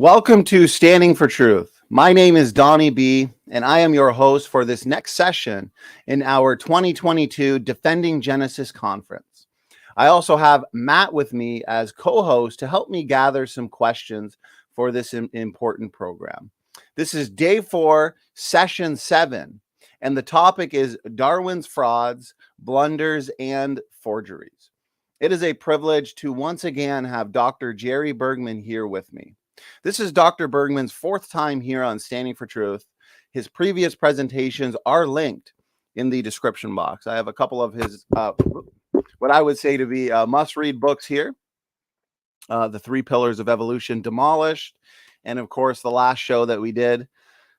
Welcome to Standing for Truth. My name is Donny B, and I am your host for this next session in our 2022 Defending Genesis Conference. I also have Matt with me as co-host to help me gather some questions for this important program. This is day 4, session 7, and the topic is Darwin's frauds, blunders, and forgeries. It is a privilege to once again have Dr. Jerry Bergman here with me. This is Dr. Bergman's 4th time here on Standing for Truth. His previous presentations are linked in the description box. I have a couple of his, what I would say to be must-read books here. The 3 Pillars of Evolution, Demolished, and of course, the last show that we did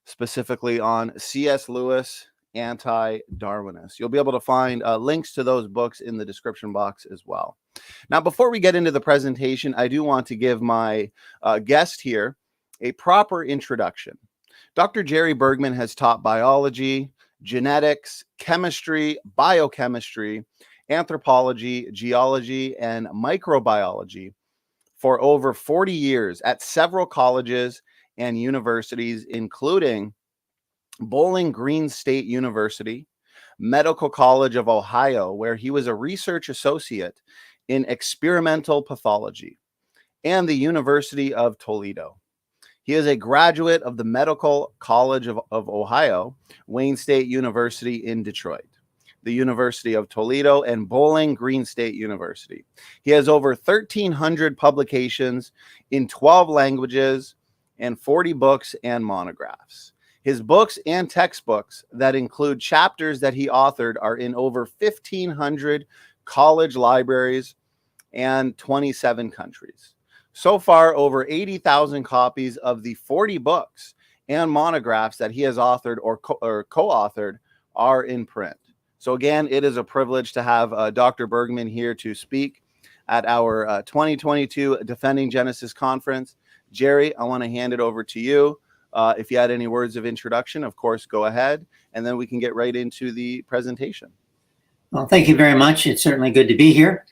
specifically on C.S. Lewis, Anti-Darwinist. You'll be able to find links to those books in the description box as well. Now, before we get into the presentation, I do want to give my guest here a proper introduction. Dr. Jerry Bergman has taught biology, genetics, chemistry, biochemistry, anthropology, geology, and microbiology for over 40 years at several colleges and universities, including Bowling Green State University, Medical College of Ohio, where he was a research associate in experimental pathology, and the University of Toledo. He is a graduate of the Medical College of Ohio, Wayne State University in Detroit, the University of Toledo, and Bowling Green State University. He has over 1,300 publications in 12 languages and 40 books and monographs. His books and textbooks that include chapters that he authored are in over 1,500 college libraries and 27 countries. So far, over 80,000 copies of the 40 books and monographs that he has authored or co-authored are in print. So again, it is a privilege to have Dr. Bergman here to speak at our 2022 Defending Genesis Conference. Jerry, I want to hand it over to you. If you had any words of introduction, of course, go ahead, and then we can get right into the presentation. Well, thank you very much. It's certainly good to be here.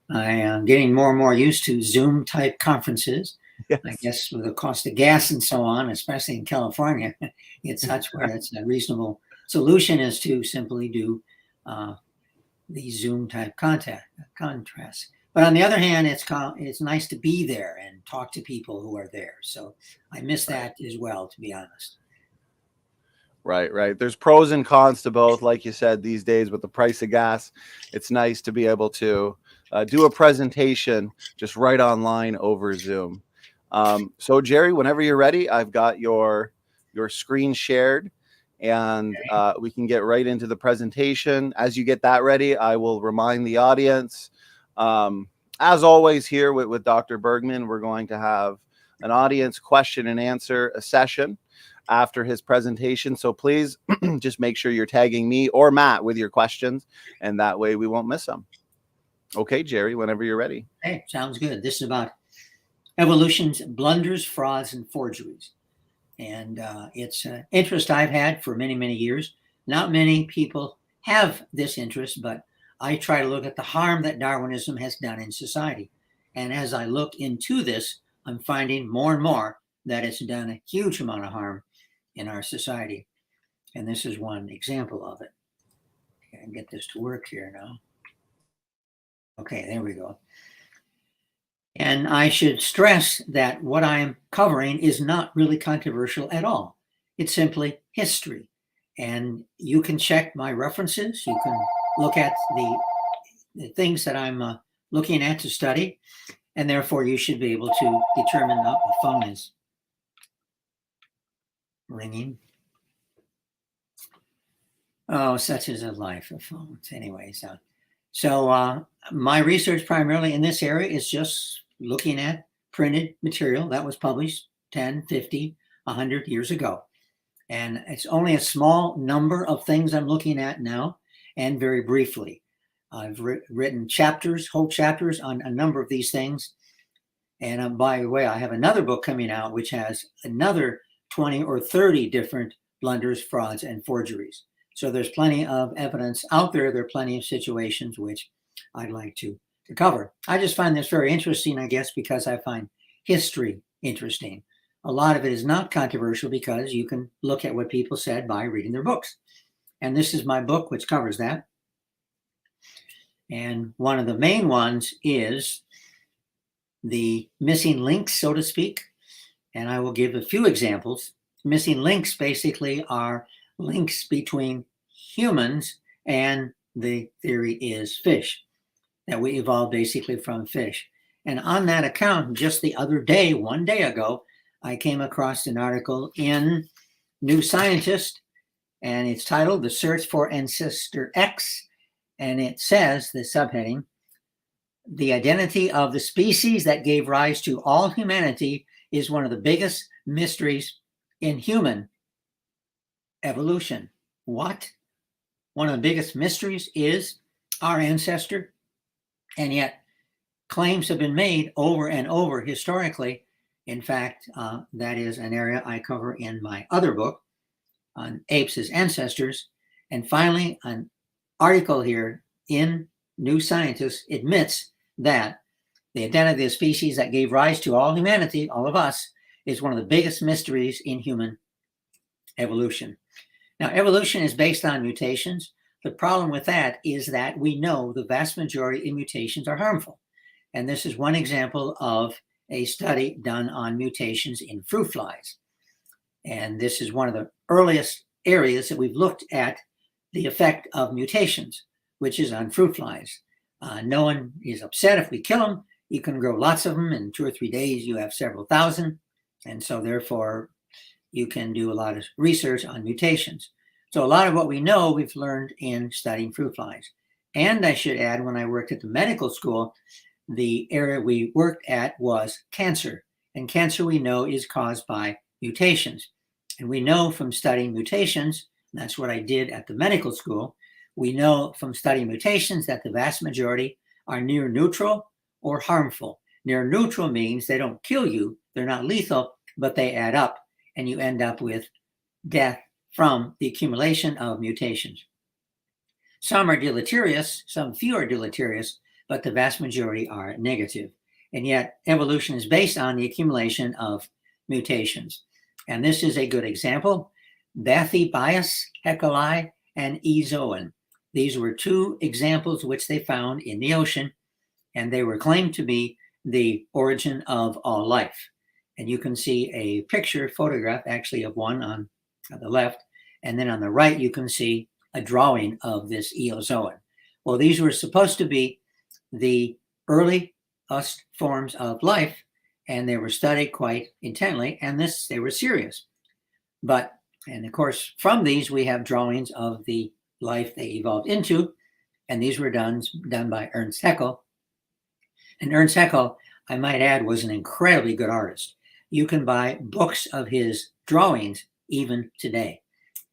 I am getting more and more used to Zoom-type conferences. Yes. I guess with the cost of gas and so on, especially in California, it's such where it's a reasonable solution is to simply do the Zoom-type contrast. But on the other hand, it's nice to be there and talk to people who are there. So I miss that as well, to be honest. Right. There's pros and cons to both. Like you said, these days with the price of gas, it's nice to be able to do a presentation just right online over Zoom. So Jerry, whenever you're ready, I've got your screen shared, and we can get right into the presentation. As you get that ready, I will remind the audience, as always here with Dr. Bergman, we're going to have an audience question and answer session after his presentation. So please just make sure you're tagging me or Matt with your questions, and that way we won't miss them. Okay, Jerry, whenever you're ready. Hey, sounds good. This is about evolution's blunders, frauds, and forgeries. And it's an interest I've had for many, many years. Not many people have this interest, but I try to look at the harm that Darwinism has done in society. And as I look into this, I'm finding more and more that it's done a huge amount of harm in our society. And this is one example of it. Okay, I can get this to work here now. Okay, there we go. And I should stress that what I am covering is not really controversial at all. It's simply history. And you can check my references. You can look at the things that I'm looking at to study. And therefore, you should be able to determine the phone is ringing. Oh, such is a life of phones. Anyways, so my research primarily in this area is just looking at printed material that was published 10, 50, 100 years ago. And it's only a small number of things I'm looking at now, and very briefly. I've written chapters, whole chapters on a number of these things. And by the way, I have another book coming out which has another 20 or 30 different blunders, frauds, and forgeries. So there's plenty of evidence out there. There are plenty of situations which I'd like to cover. I just find this very interesting, I guess, because I find history interesting. a lot of it is not controversial because you can look at what people said by reading their books. And this is my book, which covers that. And one of the main ones is the missing links, so to speak. And I will give a few examples. Missing links basically are links between humans and the theory is fish, that we evolved basically from fish. And on that account, just the other day, one day ago, I came across an article in New Scientist, and it's titled The Search for Ancestor X. And it says, the subheading, the identity of the species that gave rise to all humanity is one of the biggest mysteries in human evolution. What? One of the biggest mysteries is our ancestor, and yet claims have been made over and over historically. In fact, that is an area I cover in my other book on apes as ancestors. And finally, an article here in New Scientist admits that the identity of the species that gave rise to all humanity, all of us, is one of the biggest mysteries in human evolution. Now, evolution is based on mutations. The problem with that is that we know the vast majority of mutations are harmful. And this is one example of a study done on mutations in fruit flies. And this is one of the earliest areas that we've looked at the effect of mutations, which is on fruit flies. No one is upset if we kill them. You can grow lots of them. In 2 or 3 days, you have several thousand. And so therefore, you can do a lot of research on mutations. So a lot of what we know, we've learned in studying fruit flies. And I should add, when I worked at the medical school, the area we worked at was cancer. And cancer, we know, is caused by mutations. And we know from studying mutations, and that's what I did at the medical school, we know from studying mutations that the vast majority are near neutral or harmful. Near neutral means they don't kill you, they're not lethal, but they add up, and you end up with death from the accumulation of mutations. Some are deleterious, some few are deleterious, but the vast majority are negative. And yet evolution is based on the accumulation of mutations. And this is a good example. Bathybius hecoli and Ezoan. These were 2 examples which they found in the ocean, and they were claimed to be the origin of all life. And you can see a picture, photograph actually of one on the left, and then on the right you can see a drawing of this Eozoan. Well, these were supposed to be the earliest forms of life, and they were studied quite intently, and they were serious. And of course, from these we have drawings of the life they evolved into, and these were done by Ernst Haeckel. And Ernst Haeckel, I might add, was an incredibly good artist. You can buy books of his drawings even today.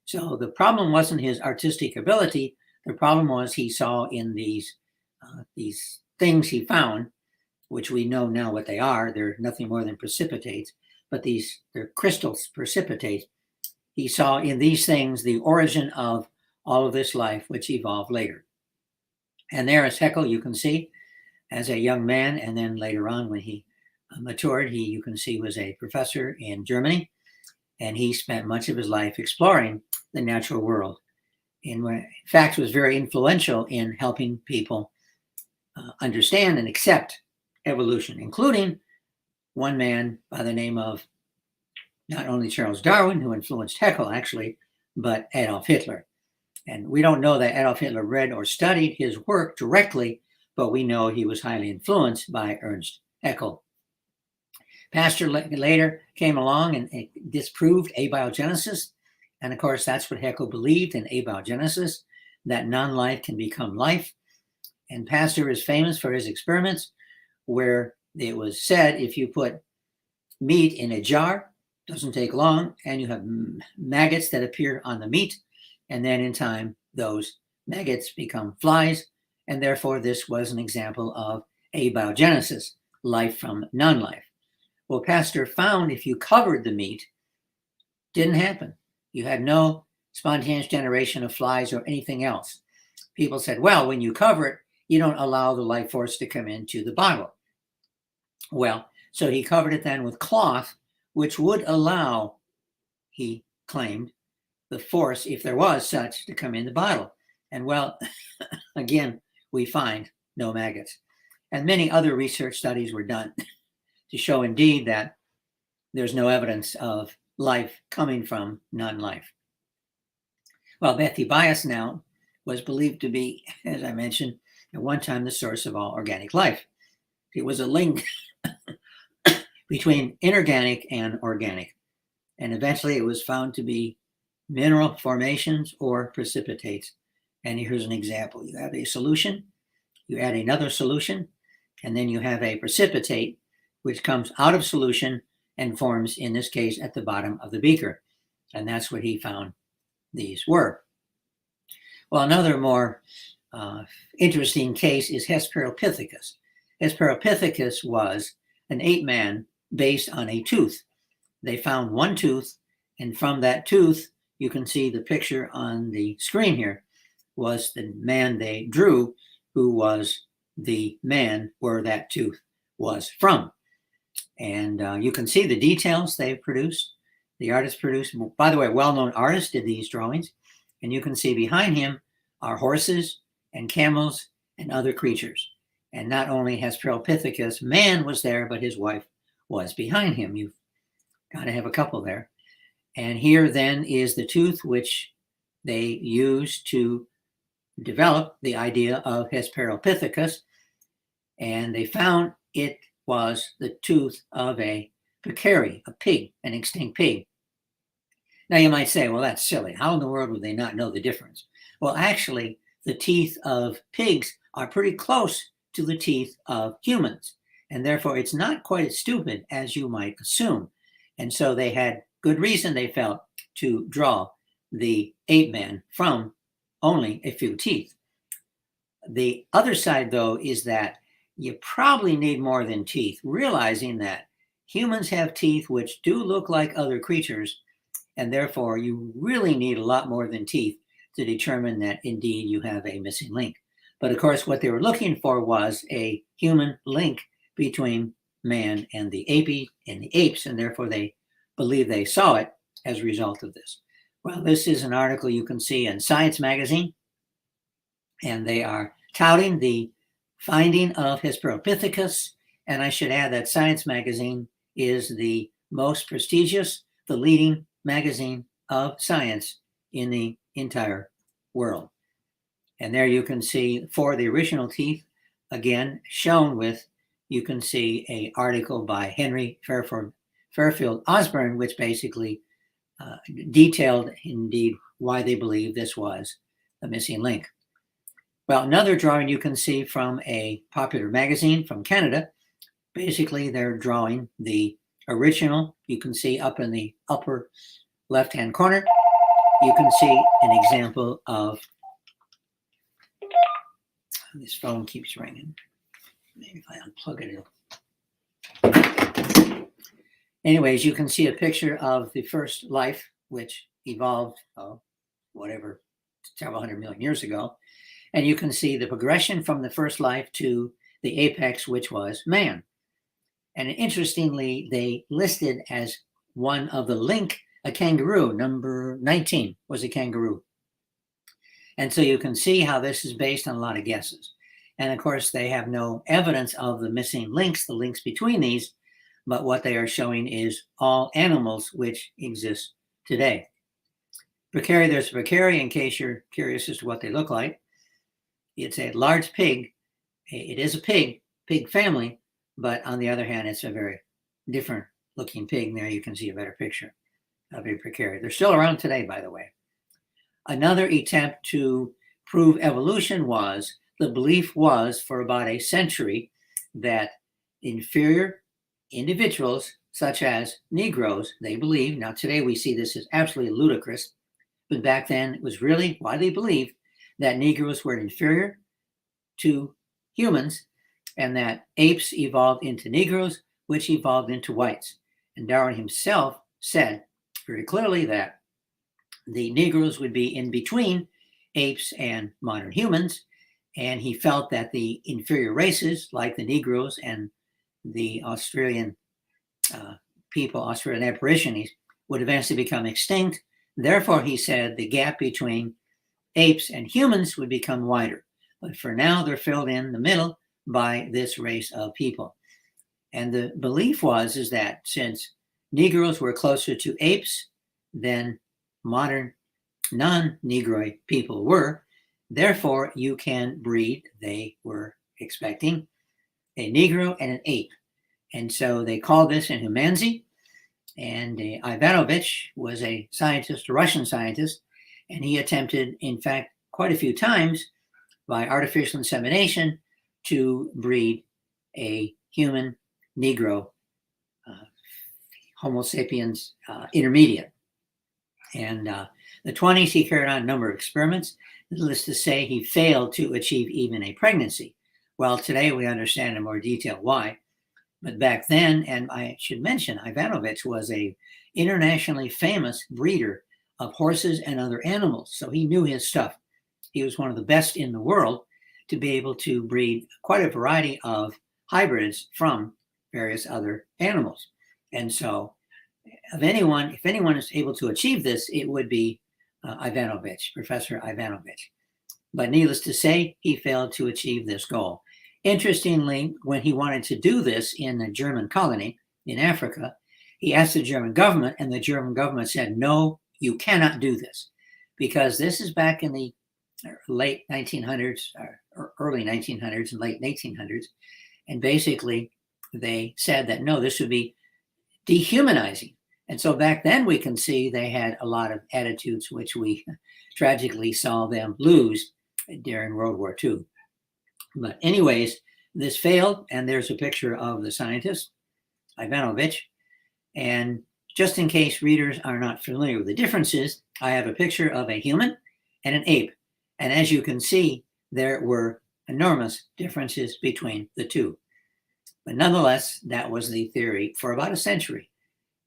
So the problem wasn't his artistic ability. The problem was he saw in these things he found, which we know now what they are. They're nothing more than precipitates, but they're crystals, precipitates. He saw in these things the origin of all of this life, which evolved later. And there is Haeckel, you can see, as a young man, and then later on when he matured, you can see, was a professor in Germany, and he spent much of his life exploring the natural world. In fact, was very influential in helping people understand and accept evolution, including one man by the name of not only Charles Darwin, who influenced Haeckel actually, but Adolf Hitler. And we don't know that Adolf Hitler read or studied his work directly, but we know he was highly influenced by Ernst Haeckel. Pasteur later came along and disproved abiogenesis. And of course, that's what Haeckel believed in abiogenesis, that non-life can become life. And Pasteur is famous for his experiments where it was said if you put meat in a jar, doesn't take long, and you have maggots that appear on the meat, and then in time, those maggots become flies, and therefore this was an example of abiogenesis, life from non-life. Well, Pasteur found if you covered the meat, didn't happen. You had no spontaneous generation of flies or anything else. People said, well, when you cover it, you don't allow the life force to come into the bottle. Well, so he covered it then with cloth, which would allow, he claimed, the force, if there was such, to come in the bottle. And well, again, we find no maggots. And many other research studies were done to show indeed that there's no evidence of life coming from non-life. Well, Bethybius now was believed to be, as I mentioned, at one time the source of all organic life. It was a link between inorganic and organic. And eventually it was found to be mineral formations or precipitates. And here's an example. You have a solution, you add another solution, and then you have a precipitate, which comes out of solution and forms, in this case, at the bottom of the beaker. And that's what he found these were. Well, another more interesting case is Hesperopithecus. Hesperopithecus was an ape man based on a tooth. They found one tooth, and from that tooth, you can see the picture on the screen here, was the man they drew, who was the man where that tooth was from. And you can see the details they produced. The artist produced, by the way, well-known artist did these drawings. And you can see behind him are horses and camels and other creatures. And not only Hesperopithecus, man was there, but his wife was behind him. You've got to have a couple there. And here then is the tooth which they used to develop the idea of Hesperopithecus. And they found it was the tooth of a peccary, a pig, an extinct pig. Now you might say, well, that's silly. How in the world would they not know the difference? Well, actually, the teeth of pigs are pretty close to the teeth of humans. And therefore, it's not quite as stupid as you might assume. And so they had good reason, they felt, to draw the ape man from only a few teeth. The other side, though, is that you probably need more than teeth, realizing that humans have teeth which do look like other creatures, and therefore you really need a lot more than teeth to determine that indeed you have a missing link. But of course, what they were looking for was a human link between man and the apes, and therefore they believe they saw it as a result of this. Well, this is an article you can see in Science magazine, and they are touting the finding of Hesperopithecus. And I should add that Science magazine is the most prestigious, the leading magazine of science in the entire world. And there you can see for the original teeth, again, shown with, you can see an article by Henry Fairfield Osborne, which basically detailed indeed why they believe this was a missing link. Well, another drawing you can see from a popular magazine from Canada. Basically, they're drawing the original. You can see up in the upper left-hand corner, you can see an example of, this phone keeps ringing. Maybe if I unplug it, it'll. Anyways, you can see a picture of the first life, which evolved, whatever, several hundred million years ago. And you can see the progression from the first life to the apex, which was man. And interestingly, they listed as one of the link a kangaroo. Number 19 was a kangaroo. And so you can see how this is based on a lot of guesses. And of course, they have no evidence of the missing links, the links between these, but what they are showing is all animals which exist today. Peccary, there's a peccary, in case you're curious as to what they look like. It's a large pig. It is a pig family, but on the other hand, it's a very different looking pig. And there you can see a better picture of a peccary. They're still around today, by the way. Another attempt to prove evolution was, the belief was for about a century that inferior individuals, such as Negroes, they believed, now today we see this as absolutely ludicrous, but back then it was really why they believed that Negroes were inferior to humans and that apes evolved into Negroes, which evolved into whites. And Darwin himself said very clearly that the Negroes would be in between apes and modern humans. And he felt that the inferior races, like the Negroes and the Australian people, Australian Aborigines, would eventually become extinct. Therefore, he said the gap between apes and humans would become wider. But for now, they're filled in the middle by this race of people. And the belief is that since Negroes were closer to apes than modern non-Negroid people were, therefore you can breed, they were expecting, a Negro and an ape. And so they called this in humanity. And Ivanovich was a scientist, a Russian scientist, and he attempted, in fact, quite a few times by artificial insemination to breed a human Negro, Homo sapiens intermediate. And the 20s, he carried on a number of experiments. Needless to say, he failed to achieve even a pregnancy. Well, today we understand in more detail why. But back then, and I should mention, Ivanovich was a internationally famous breeder of horses and other animals. So he knew his stuff. He was one of the best in the world to be able to breed quite a variety of hybrids from various other animals. And so if anyone is able to achieve this, it would be Ivanovich, Professor Ivanovich. But needless to say, he failed to achieve this goal. Interestingly, when he wanted to do this in a German colony in Africa, he asked the German government, and the German government said, no, you cannot do this, because this is back in the late 1900s, or early 1900s and late 1800s. And basically, they said that, no, this would be dehumanizing. And so back then we can see they had a lot of attitudes which we tragically saw them lose during World War II. But anyways, this failed, and there's a picture of the scientist, Ivanovich. And just in case readers are not familiar with the differences, I have a picture of a human and an ape. And as you can see, there were enormous differences between the two. But nonetheless, that was the theory for about a century.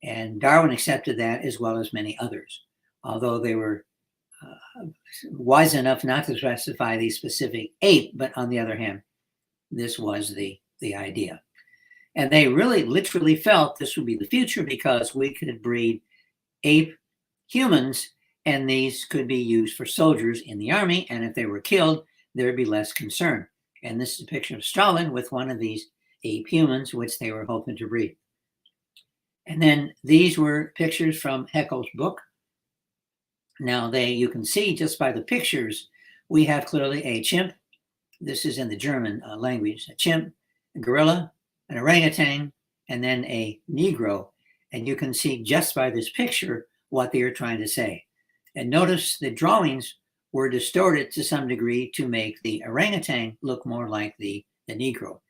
And Darwin accepted that, as well as many others, although they were wise enough not to specify the specific ape. But on the other hand, this was the idea. And they really literally felt this would be the future, because we could breed ape humans, and these could be used for soldiers in the army. And if they were killed, there'd be less concern. And this is a picture of Stalin with one of these ape humans, which they were hoping to breed. And then these were pictures from Haeckel's book. Now you can see just by the pictures, we have clearly a chimp. This is in the German language, a chimp, a gorilla, an orangutan, and then a Negro. And you can see just by this picture what they are trying to say. And notice the drawings were distorted to some degree to make the orangutan look more like the Negro,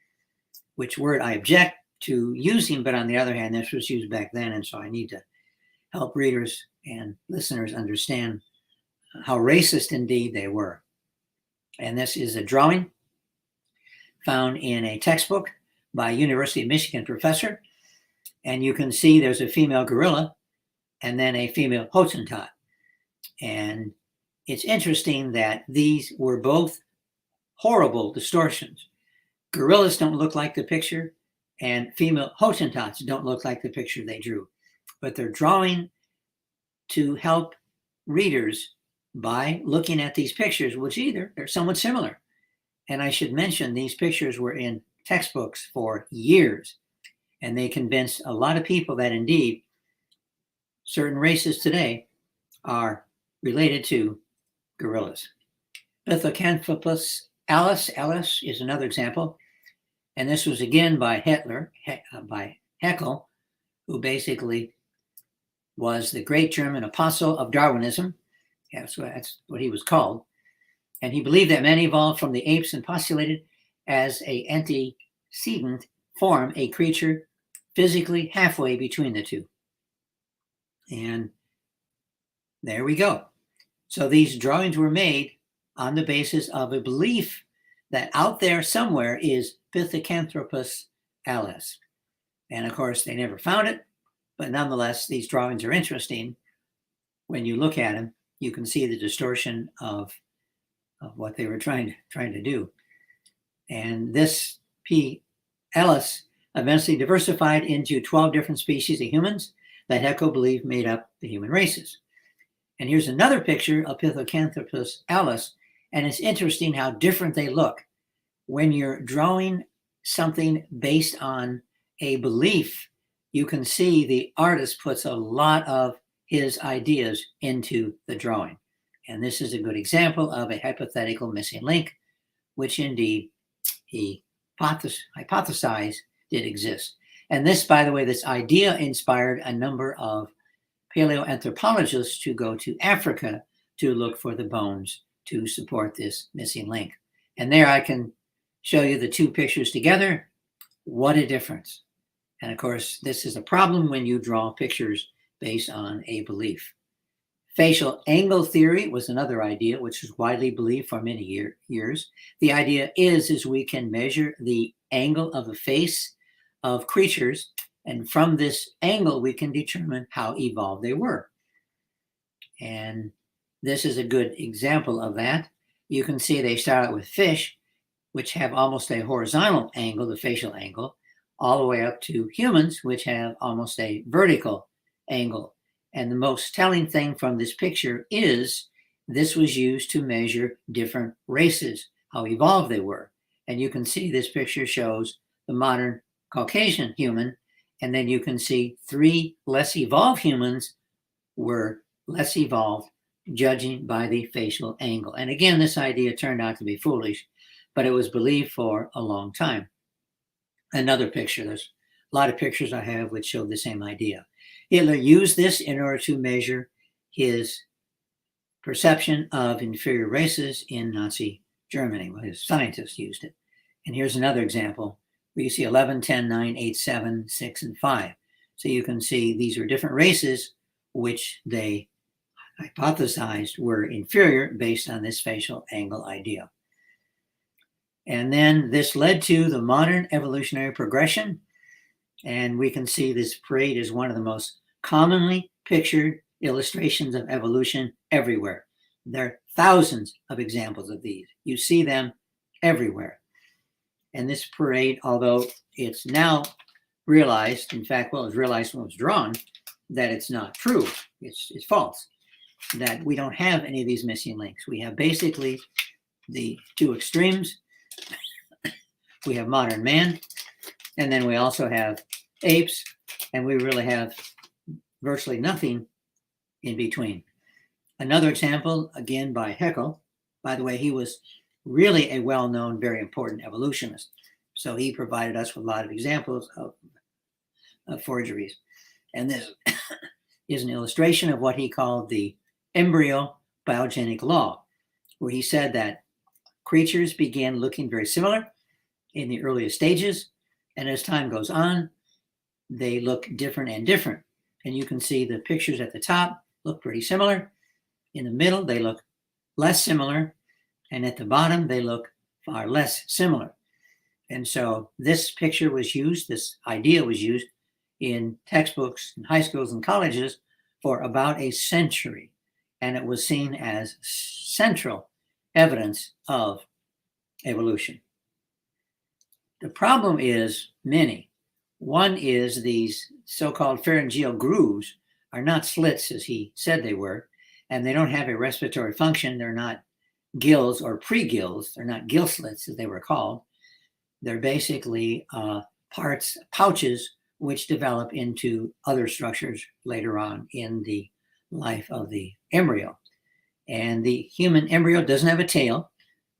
which word I object to using, but on the other hand, this was used back then, and so I need to help readers and listeners understand how racist indeed they were. And this is a drawing found in a textbook by a University of Michigan professor, and you can see there's a female gorilla and then a female Hottentot. And it's interesting that these were both horrible distortions. Gorillas don't look like the picture, and female Hottentots don't look like the picture they drew. But they're drawing to help readers by looking at these pictures, which either they're somewhat similar. And I should mention, these pictures were in textbooks for years, and they convinced a lot of people that indeed certain races today are related to gorillas. Pithecanthropus alice is another example. And this was again by Haeckel, who basically was the great German apostle of Darwinism. Yeah, so that's what he was called. And he believed that man evolved from the apes and postulated as an antecedent form a creature physically halfway between the two. And there we go. So these drawings were made on the basis of a belief that out there somewhere is Pithecanthropus alice. And of course, they never found it, but nonetheless, these drawings are interesting. When you look at them, you can see the distortion of what they were trying to do. And this P. alice eventually diversified into 12 different species of humans that Haeckel believed made up the human races. And here's another picture of Pithecanthropus alus, and it's interesting how different they look. When you're drawing something based on a belief, you can see the artist puts a lot of his ideas into the drawing. And this is a good example of a hypothetical missing link, which indeed he hypothesized did exist. And this, by the way, this idea inspired a number of paleoanthropologists to go to Africa to look for the bones to support this missing link. And there I can show you the two pictures together. What a difference. And of course, this is a problem when you draw pictures based on a belief. Facial angle theory was another idea which was widely believed for many years. The idea is we can measure the angle of the face of creatures, and from this angle we can determine how evolved they were. And this is a good example of that. You can see they start out with fish, which have almost a horizontal angle, the facial angle, all the way up to humans, which have almost a vertical angle. And the most telling thing from this picture is this was used to measure different races, how evolved they were. And you can see this picture shows the modern Caucasian human, and then you can see 3 less evolved humans were less evolved, judging by the facial angle. And again, this idea turned out to be foolish, but it was believed for a long time. Another picture, there's a lot of pictures I have which show the same idea. Hitler used this in order to measure his perception of inferior races in Nazi Germany. Well, his scientists used it. And here's another example where you see 11, 10, 9, 8, 7, 6, and 5. So you can see these are different races which they hypothesized were inferior based on this facial angle idea. And then this led to the modern evolutionary progression. And we can see this parade is one of the most commonly pictured illustrations of evolution everywhere. There are thousands of examples of these. You see them everywhere. And this parade, although it's now realized, in fact, well, it was realized when it was drawn, that it's not true. It's false. That we don't have any of these missing links. We have basically the two extremes. We have modern man, and then we also have apes, and we really have virtually nothing in between. Another example, again by Haeckel. By the way, he was really a well-known, very important evolutionist. So he provided us with a lot of examples of forgeries. And this is an illustration of what he called the embryo biogenic law, where he said that creatures began looking very similar in the earliest stages, and as time goes on, they look different and different. And you can see the pictures at the top look pretty similar. In the middle, they look less similar, and at the bottom, they look far less similar. And so this picture was used, this idea was used in textbooks in high schools and colleges for about a century, and it was seen as central evidence of evolution. The problem is many. One is these so-called pharyngeal grooves are not slits as he said they were, and they don't have a respiratory function. They're not gills or pre-gills. They're not gill slits as they were called. They're basically pouches which develop into other structures later on in the life of the embryo. And the human embryo doesn't have a tail.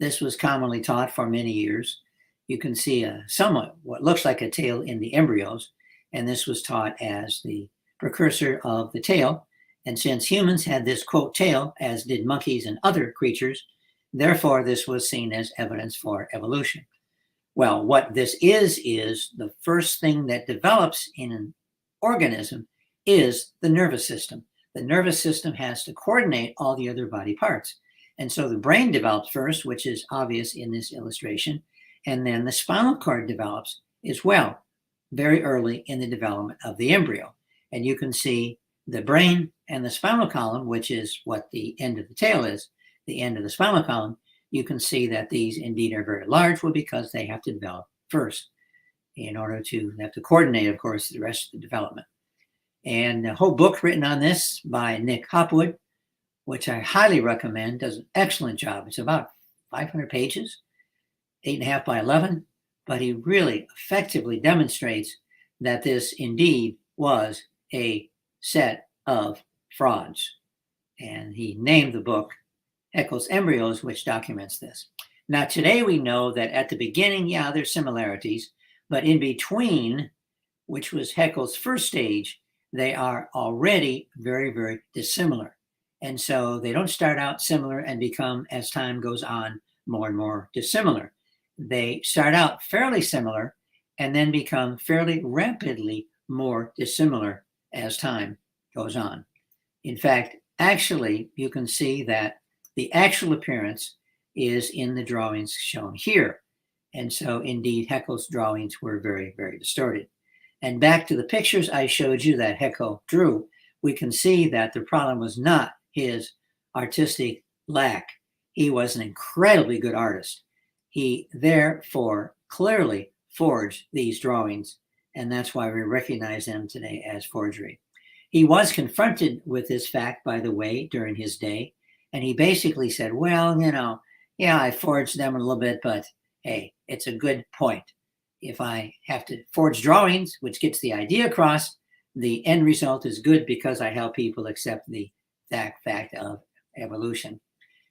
This was commonly taught for many years. You can see somewhat what looks like a tail in the embryos, and this was taught as the precursor of the tail. And since humans had this, quote, tail, as did monkeys and other creatures, therefore this was seen as evidence for evolution. Well, what this is the first thing that develops in an organism is the nervous system. The nervous system has to coordinate all the other body parts. And so the brain develops first, which is obvious in this illustration, and then the spinal cord develops as well, very early in the development of the embryo. And you can see the brain and the spinal column, which is what the end of the tail is, the end of the spinal column. You can see that these indeed are very large, well, because they have to develop first. in order to have to coordinate, of course, the rest of the development. And a whole book written on this by Nick Hopwood, which I highly recommend, does an excellent job. It's about 500 pages, 8.5 by 11, but he really effectively demonstrates that this indeed was a set of frauds. And he named the book Haeckel's Embryos, which documents this. Now, today we know that at the beginning, yeah, there's similarities, but in between, which was Haeckel's first stage, they are already very, very dissimilar. And so they don't start out similar and become, as time goes on, more and more dissimilar. They start out fairly similar and then become fairly rapidly more dissimilar as time goes on. In fact, actually, you can see that the actual appearance is in the drawings shown here. And so indeed, Haeckel's drawings were very, very distorted. And back to the pictures I showed you that Haeckel drew, we can see that the problem was not his artistic lack. He was an incredibly good artist. He therefore clearly forged these drawings, and that's why we recognize them today as forgery. He was confronted with this fact, by the way, during his day, and he basically said, well, yeah, I forged them a little bit, but hey, it's a good point. If I have to forge drawings, which gets the idea across, the end result is good because I help people accept the fact of evolution.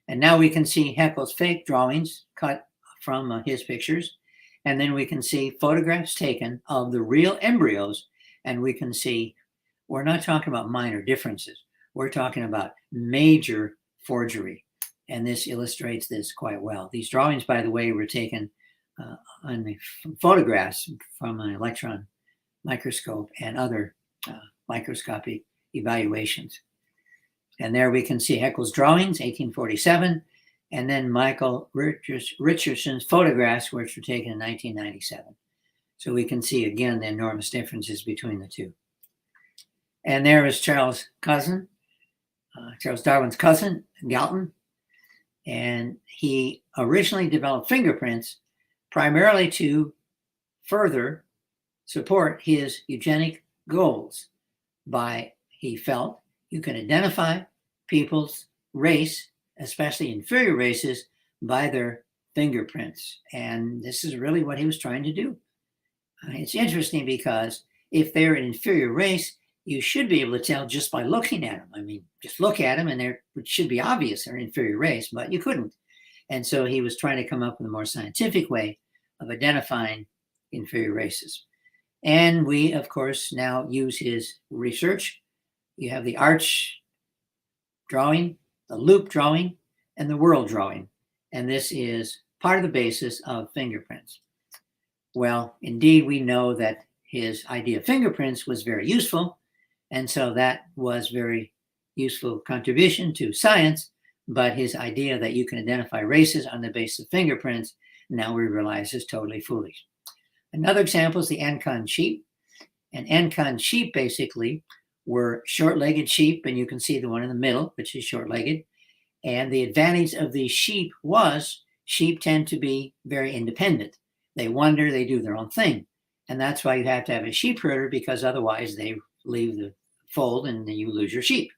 And now we can see Haeckel's fake drawings cut from his pictures. And then we can see photographs taken of the real embryos. And we can see, we're not talking about minor differences. We're talking about major forgery. And this illustrates this quite well. These drawings, by the way, were taken on the photographs from an electron microscope and other microscopic evaluations. And there we can see Haeckel's drawings, 1847, and then Michael Richardson's photographs, which were taken in 1997. So we can see, again, the enormous differences between the two. And there is Charles Darwin's cousin, Galton, and he originally developed fingerprints primarily to further support his eugenic goals. He felt you can identify people's race, especially inferior races, by their fingerprints. And this is really what he was trying to do. It's interesting because if they're an inferior race, you should be able to tell just by looking at them. I mean, just look at them and it should be obvious they're an inferior race, but you couldn't. And so he was trying to come up with a more scientific way of identifying inferior races. And we, of course, now use his research. You have the arch drawing, the loop drawing, and the world drawing. And this is part of the basis of fingerprints. Well, indeed, we know that his idea of fingerprints was very useful. And so that was very useful contribution to science. But his idea that you can identify races on the basis of fingerprints, now we realize is totally foolish. Another example is the Ancon sheep. And Ancon sheep basically were short-legged sheep, and you can see the one in the middle, which is short-legged. And the advantage of these sheep was sheep tend to be very independent. They wander, they do their own thing. And that's why you have to have a sheep herder, because otherwise they leave the fold and then you lose your sheep.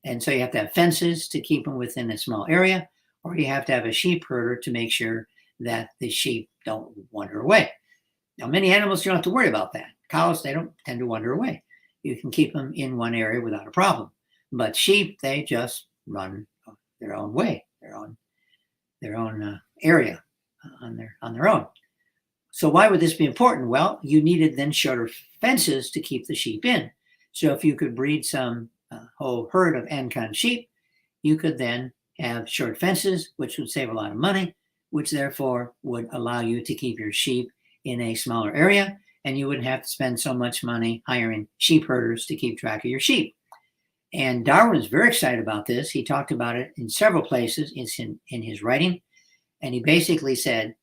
And so you have to have fences to keep them within a small area, or you have to have a sheep herder to make sure that the sheep don't wander away. Now, many animals, you don't have to worry about that. Cows, they don't tend to wander away. You can keep them in one area without a problem. But sheep, they just run their own way, their own area on their own. So why would this be important? Well, you needed then shorter fences to keep the sheep in. So if you could breed some whole herd of Ancon sheep, you could then have short fences, which would save a lot of money, which therefore would allow you to keep your sheep in a smaller area, and you wouldn't have to spend so much money hiring sheep herders to keep track of your sheep. And Darwin is very excited about this. He talked about it in several places in his writing, and he basically said,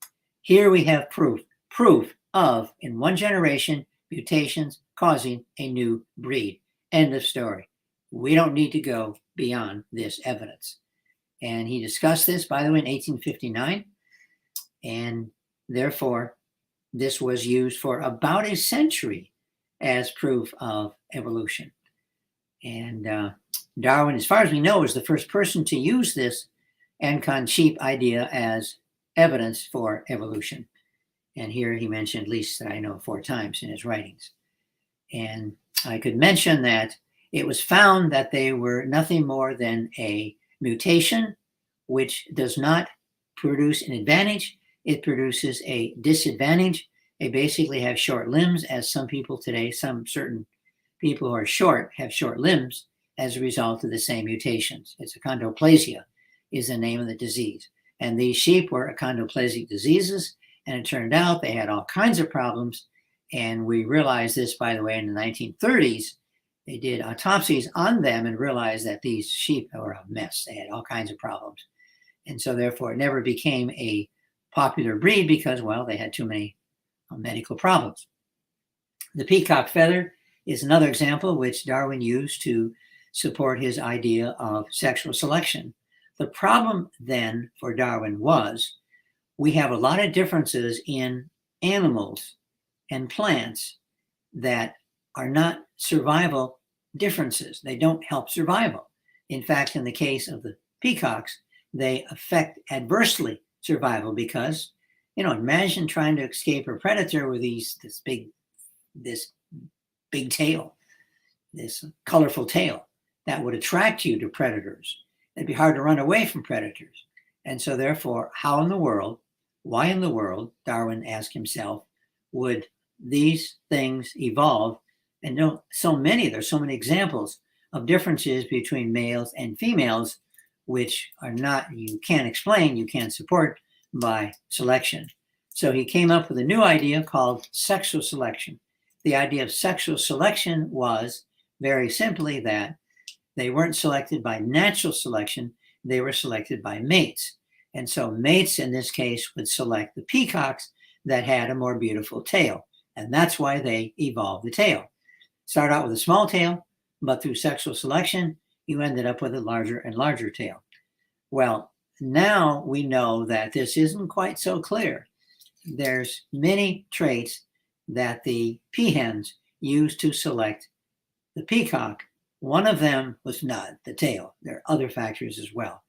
here we have proof of, in one generation, mutations causing a new breed. End of story. We don't need to go beyond this evidence. And he discussed this, by the way, in 1859. And therefore, this was used for about a century as proof of evolution. And Darwin, as far as we know, is the first person to use this Ancon sheep idea as evidence for evolution. And here he mentioned, at least I know, 4 times in his writings. And I could mention that it was found that they were nothing more than a mutation, which does not produce an advantage. It produces a disadvantage. They basically have short limbs, as some people today, some certain people who are short have short limbs as a result of the same mutations. It's achondroplasia is the name of the disease. And these sheep were achondroplasic diseases, and it turned out they had all kinds of problems. And we realized this, by the way, in the 1930s. They did autopsies on them and realized that these sheep were a mess. They had all kinds of problems. And so therefore it never became a popular breed because, well, they had too many medical problems. The peacock feather is another example which Darwin used to support his idea of sexual selection. The problem then for Darwin was we have a lot of differences in animals and plants that are not survival differences. They don't help survival. In fact, in the case of the peacocks, they affect adversely survival because, imagine trying to escape a predator with this big tail, this colorful tail that would attract you to predators. It'd be hard to run away from predators. And so therefore, why in the world, Darwin asked himself, would these things evolve? And there's so many examples of differences between males and females, which are not, you can't explain, you can't support by selection. So he came up with a new idea called sexual selection. The idea of sexual selection was very simply that they weren't selected by natural selection, they were selected by mates. And so mates in this case would select the peacocks that had a more beautiful tail. And that's why they evolved the tail. Start out with a small tail, but through sexual selection, you ended up with a larger and larger tail. Well, now we know that this isn't quite so clear. There's many traits that the peahens used to select the peacock. One of them was not the tail. There are other factors as well.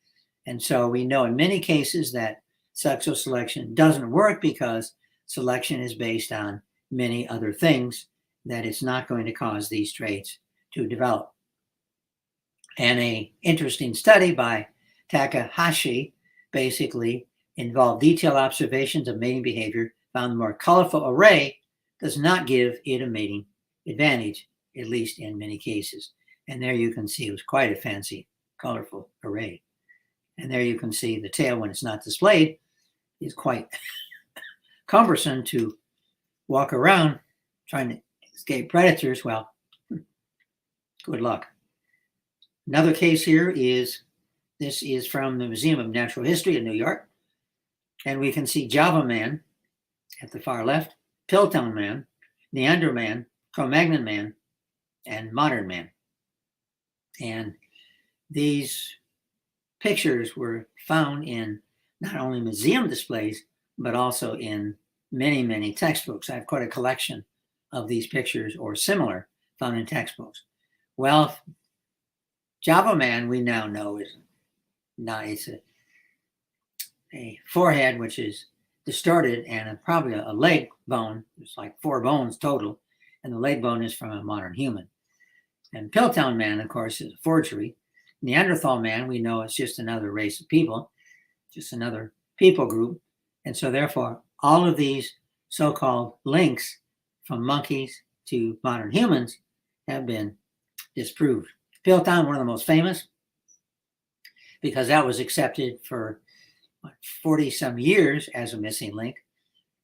And so we know in many cases that sexual selection doesn't work because selection is based on many other things, that it's not going to cause these traits to develop. And an interesting study by Takahashi basically involved detailed observations of mating behavior, found the more colorful array does not give it a mating advantage, at least in many cases. And there you can see it was quite a fancy, colorful array. And there you can see the tail, when it's not displayed, is quite cumbersome to walk around trying to escape predators. Well, good luck. Another case here is, this is from the Museum of Natural History in New York. And we can see Java man at the far left, Piltdown man, Neanderthal man, Cro-Magnon man, and modern man. And these pictures were found in not only museum displays, but also in many, many textbooks. I have quite a collection of these pictures or similar found in textbooks. Well, Java man, we now know is not, it's a forehead which is distorted and probably a leg bone. There's like 4 bones total, and the leg bone is from a modern human. And Piltdown man, of course, is a forgery. Neanderthal man, we know it's just another race of people, just another people group. And so therefore, all of these so-called links from monkeys to modern humans have been disproved. Piltdown, one of the most famous, because that was accepted for 40 some years as a missing link.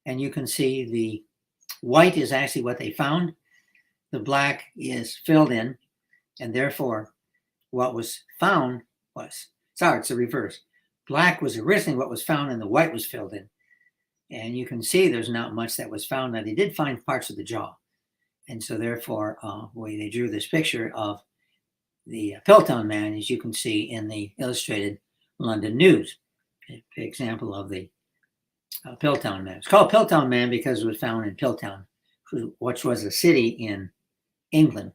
And you can see the white is actually what they found. The black is filled in, and therefore what was found was, sorry, it's the reverse. Black was originally what was found and the white was filled in. And you can see there's not much that was found. Now they did find parts of the jaw. And so therefore, they drew this picture of the Piltdown man, as you can see in the Illustrated London News, an example of the Piltdown Man. It's called Piltdown Man because it was found in Piltdown, which was a city in England.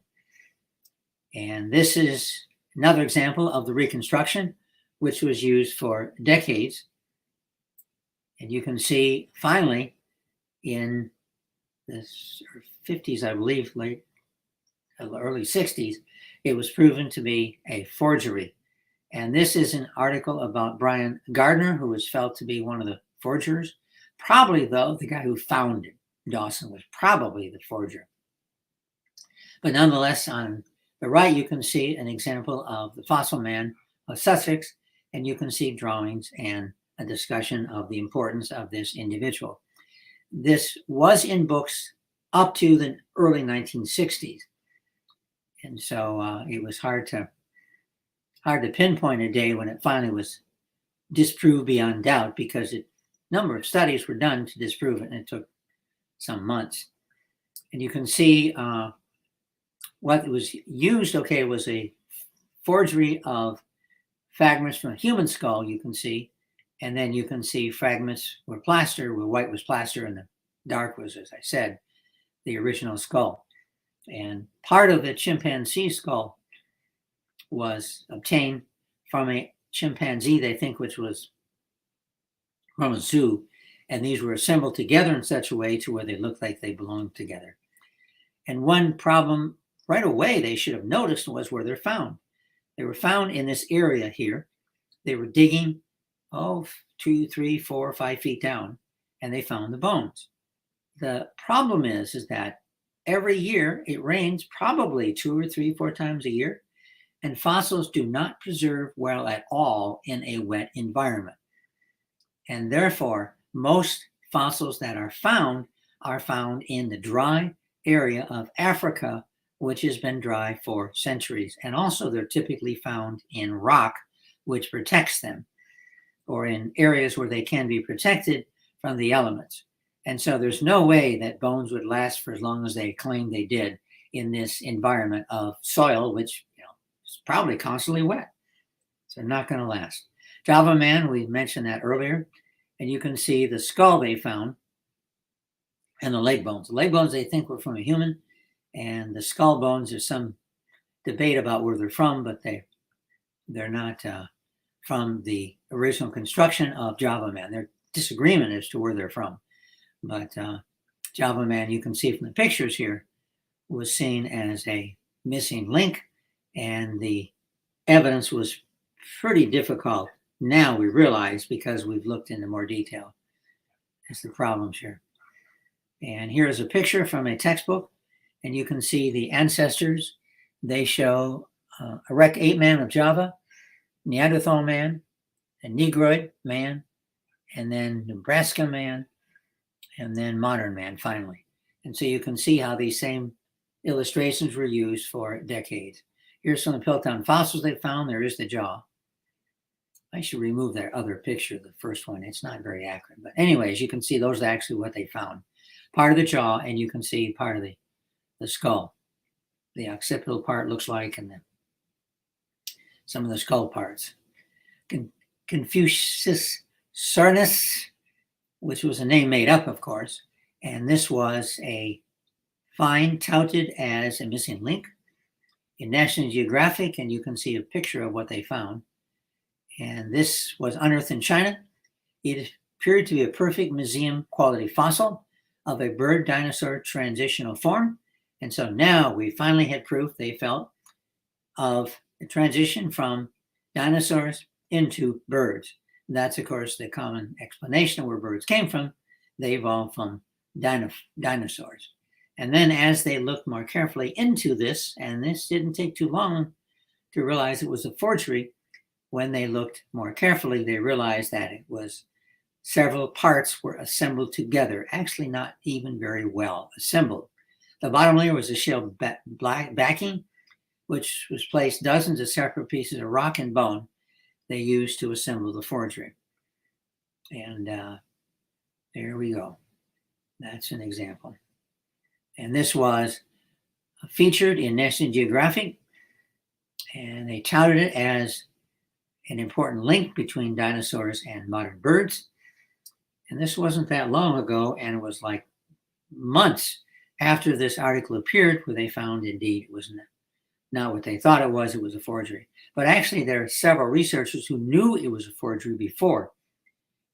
And this is another example of the reconstruction, which was used for decades. And you can see finally in the 50s, I believe, early 60s, it was proven to be a forgery. And this is an article about Brian Gardner, who was felt to be one of the forgers. Probably, though, the guy who found it, Dawson, was probably the forger. But nonetheless, on the right, you can see an example of the fossil man of Sussex, and you can see drawings and a discussion of the importance of this individual. This was in books up to the early 1960s. And so it was hard to pinpoint a day when it finally was disproved beyond doubt, because a number of studies were done to disprove it, and it took some months. And you can see what was used, was a forgery of fragments from a human skull, you can see. And then you can see fragments were plaster, where white was plaster and the dark was, as I said, the original skull. And part of the chimpanzee skull was obtained from a chimpanzee, they think, which was from a zoo. And these were assembled together in such a way to where they looked like they belonged together. And one problem right away they should have noticed was where they're found. They were found in this area here. They were digging 2, 3, 4, 5 feet down, and they found the bones. The problem is that every year it rains, probably 2 or 3, 4 times a year, and fossils do not preserve well at all in a wet environment. And therefore, most fossils that are found in the dry area of Africa, which has been dry for centuries. And also they're typically found in rock, which protects them, or in areas where they can be protected from the elements. And so there's no way that bones would last for as long as they claim they did in this environment of soil, which is probably constantly wet. So they're not going to last. Java man, we mentioned that earlier. And you can see the skull they found and the leg bones. The leg bones they think were from a human, and the skull bones, there's some debate about where they're from, but they're not from the original construction of Java man. There's disagreement as to where they're from. But Java man, you can see from the pictures here, was seen as a missing link, and the evidence was pretty difficult. Now we realize, because we've looked into more detail. That's the problems here. And here's a picture from a textbook, and you can see the ancestors. They show a Rec 8 man of Java, Neanderthal man, a Negroid man, and then Nebraska man, and then modern man finally. And so you can see how these same illustrations were used for decades. Here's some of the Piltdown fossils they found. There is the jaw. I should remove that other picture, the first one. It's not very accurate. But anyways, you can see those are actually what they found. Part of the jaw, and you can see part of the skull. The occipital part looks like, and then some of the skull parts. Confucius Cernus, which was a name made up, of course. And this was a find touted as a missing link in National Geographic, and you can see a picture of what they found. And this was unearthed in China. It appeared to be a perfect museum quality fossil of a bird dinosaur transitional form. And so now we finally had proof, they felt, of the transition from dinosaurs into birds. And that's, of course, the common explanation of where birds came from. They evolved from dinosaurs. And then as they looked more carefully into this, and this didn't take too long to realize it was a forgery, when they looked more carefully, they realized that it was several parts were assembled together, actually not even very well assembled. The bottom layer was a shell backing, which was placed dozens of separate pieces of rock and bone they used to assemble the forgery. And there we go. That's an example. And this was featured in National Geographic, and they touted it as an important link between dinosaurs and modern birds. And this wasn't that long ago, and it was like months after this article appeared where they found indeed it was not what they thought it was a forgery. But actually, there are several researchers who knew it was a forgery before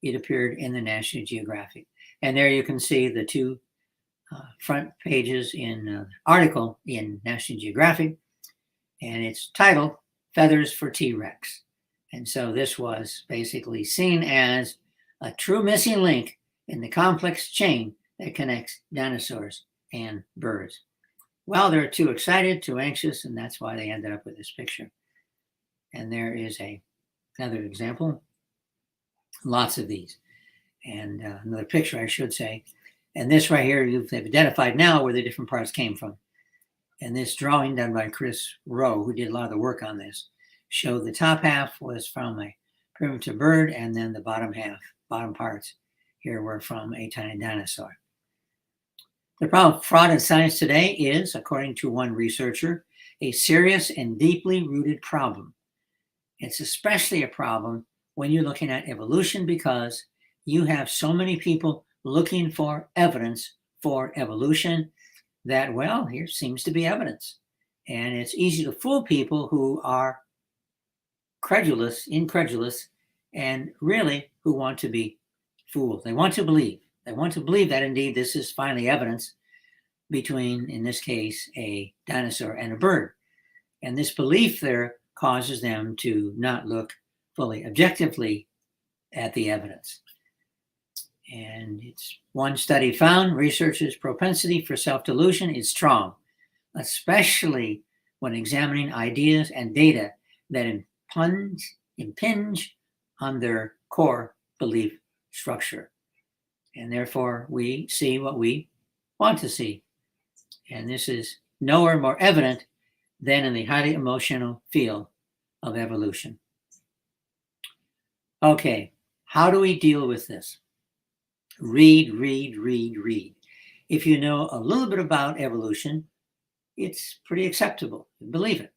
it appeared in the National Geographic. And there you can see the two front pages in the article in National Geographic, and it's titled Feathers for T-Rex. And so this was basically seen as a true missing link in the complex chain that connects dinosaurs and birds. Well, they're too excited, too anxious, and that's why they ended up with this picture. And there is another example. Lots of these. And another picture, I should say. And this right here, they've identified now where the different parts came from. And this drawing done by Chris Rowe, who did a lot of the work on this, showed the top half was from a primitive bird, and then the bottom parts here were from a tiny dinosaur. The problem with fraud in science today is, according to one researcher, a serious and deeply rooted problem. It's especially a problem when you're looking at evolution because you have so many people looking for evidence for evolution that, well, here seems to be evidence. And it's easy to fool people who are incredulous, and really who want to be fooled. They want to believe. They want to believe that indeed this is finally evidence between, in this case, a dinosaur and a bird. And this belief there causes them to not look fully objectively at the evidence. And it's one study found researchers' propensity for self-delusion is strong, especially when examining ideas and data that impinge on their core belief structure. And therefore, we see what we want to see. And this is nowhere more evident than in the highly emotional field of evolution. Okay, how do we deal with this? Read. If you know a little bit about evolution, it's pretty acceptable. Believe it.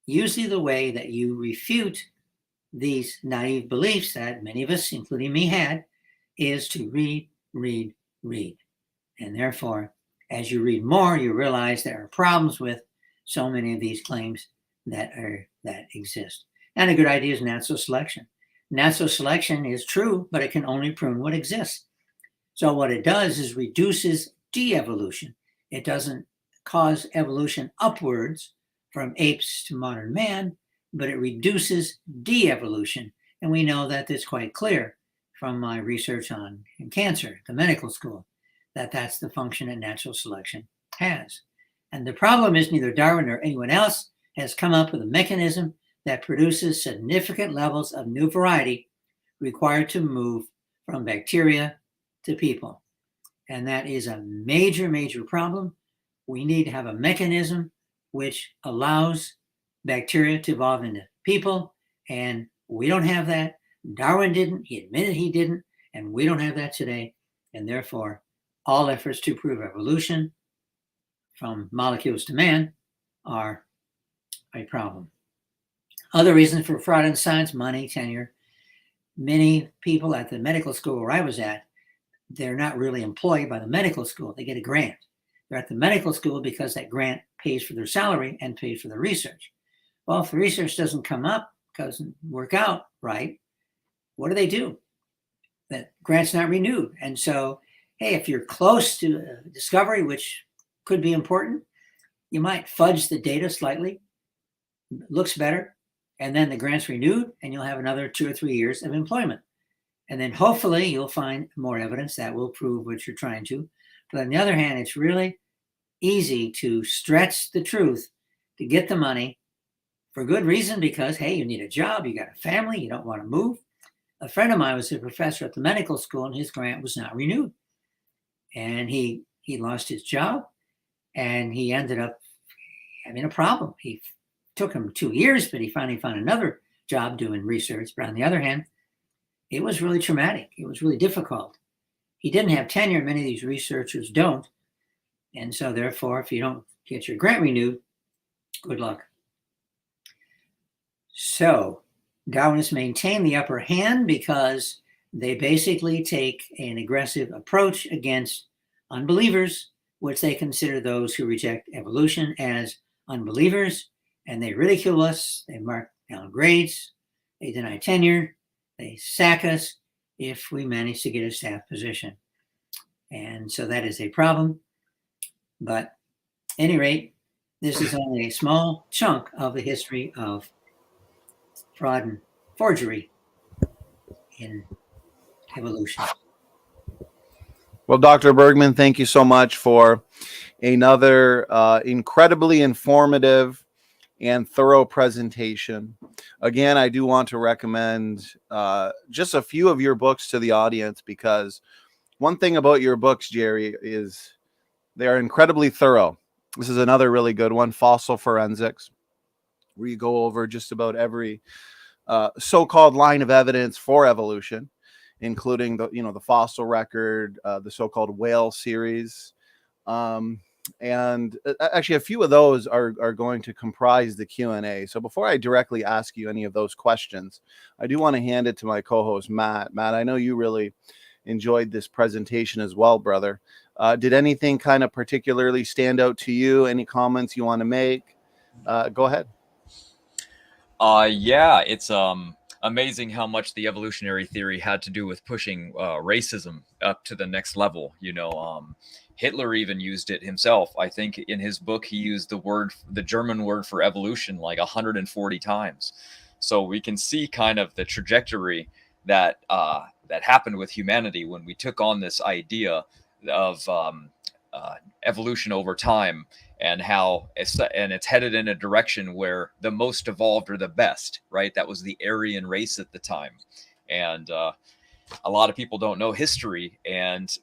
Usually the way that you refute these naive beliefs that many of us, including me, had, is to read. And therefore, as you read more, you realize there are problems with so many of these claims that exist. And a good idea is natural selection. Natural selection is true, but it can only prune what exists. So what it does is reduces de-evolution. It doesn't cause evolution upwards from apes to modern man, but it reduces de-evolution. And we know that it's quite clear from my research on cancer at the medical school that that's the function that natural selection has. And the problem is neither Darwin nor anyone else has come up with a mechanism that produces significant levels of new variety required to move from bacteria to people. And that is a major problem. We need to have a mechanism which allows bacteria to evolve into people, and we don't have that. Darwin didn't. He admitted he didn't, and we don't have that today. And therefore, all efforts to prove evolution from molecules to man are a problem. Other reasons for fraud in science: money, tenure. Many people at the medical school where I was at, they're not really employed by the medical school. They get a grant. They're at the medical school because that grant pays for their salary and pays for their research. Well, if the research doesn't come up, doesn't work out right, what do? That grant's not renewed. And so, hey, if you're close to a discovery, which could be important, you might fudge the data slightly, looks better, and then the grant's renewed, and you'll have another 2 or 3 years of employment. And then hopefully you'll find more evidence that will prove what you're trying to. But on the other hand, it's really easy to stretch the truth to get the money for good reason because, hey, you need a job, you got a family, you don't want to move. A friend of mine was a professor at the medical school, and his grant was not renewed. And he lost his job, and he ended up having a problem. He took him 2 years, but he finally found another job doing research. But on the other hand, it was really traumatic. It was really difficult. He didn't have tenure. Many of these researchers don't. And so therefore, if you don't get your grant renewed, good luck. So Darwinists maintain the upper hand because They basically take an aggressive approach against unbelievers, which they consider those who reject evolution as unbelievers, and they ridicule us, they mark down grades, they deny tenure, they sack us if we manage to get a staff position. And so that is a problem. But at any rate, this is only a small chunk of the history of fraud and forgery in evolution. Well, Dr. Bergman, thank you so much for another incredibly informative and thorough presentation. Again, I do want to recommend just a few of your books to the audience, because one thing about your books, Jerry, is they are incredibly thorough. This is another really good one, Fossil Forensics, where you go over just about every so-called line of evidence for evolution, including the fossil record, the so-called whale series, and actually a few of those are going to comprise the Q&A. So before I directly ask you any of those questions, I do want to hand it to my co-host Matt. Matt, I know you really enjoyed this presentation as well, brother. Did anything kind of particularly stand out to you? Any comments you want to make? Go ahead. Yeah, it's amazing how much the evolutionary theory had to do with pushing racism up to the next level. Hitler even used it himself. I think in his book he used the German word for evolution like 140 times. So we can see kind of the trajectory that happened with humanity when we took on this idea of evolution over time, and how it's headed in a direction where the most evolved are the best, right? That was the Aryan race at the time. And a lot of people don't know history, and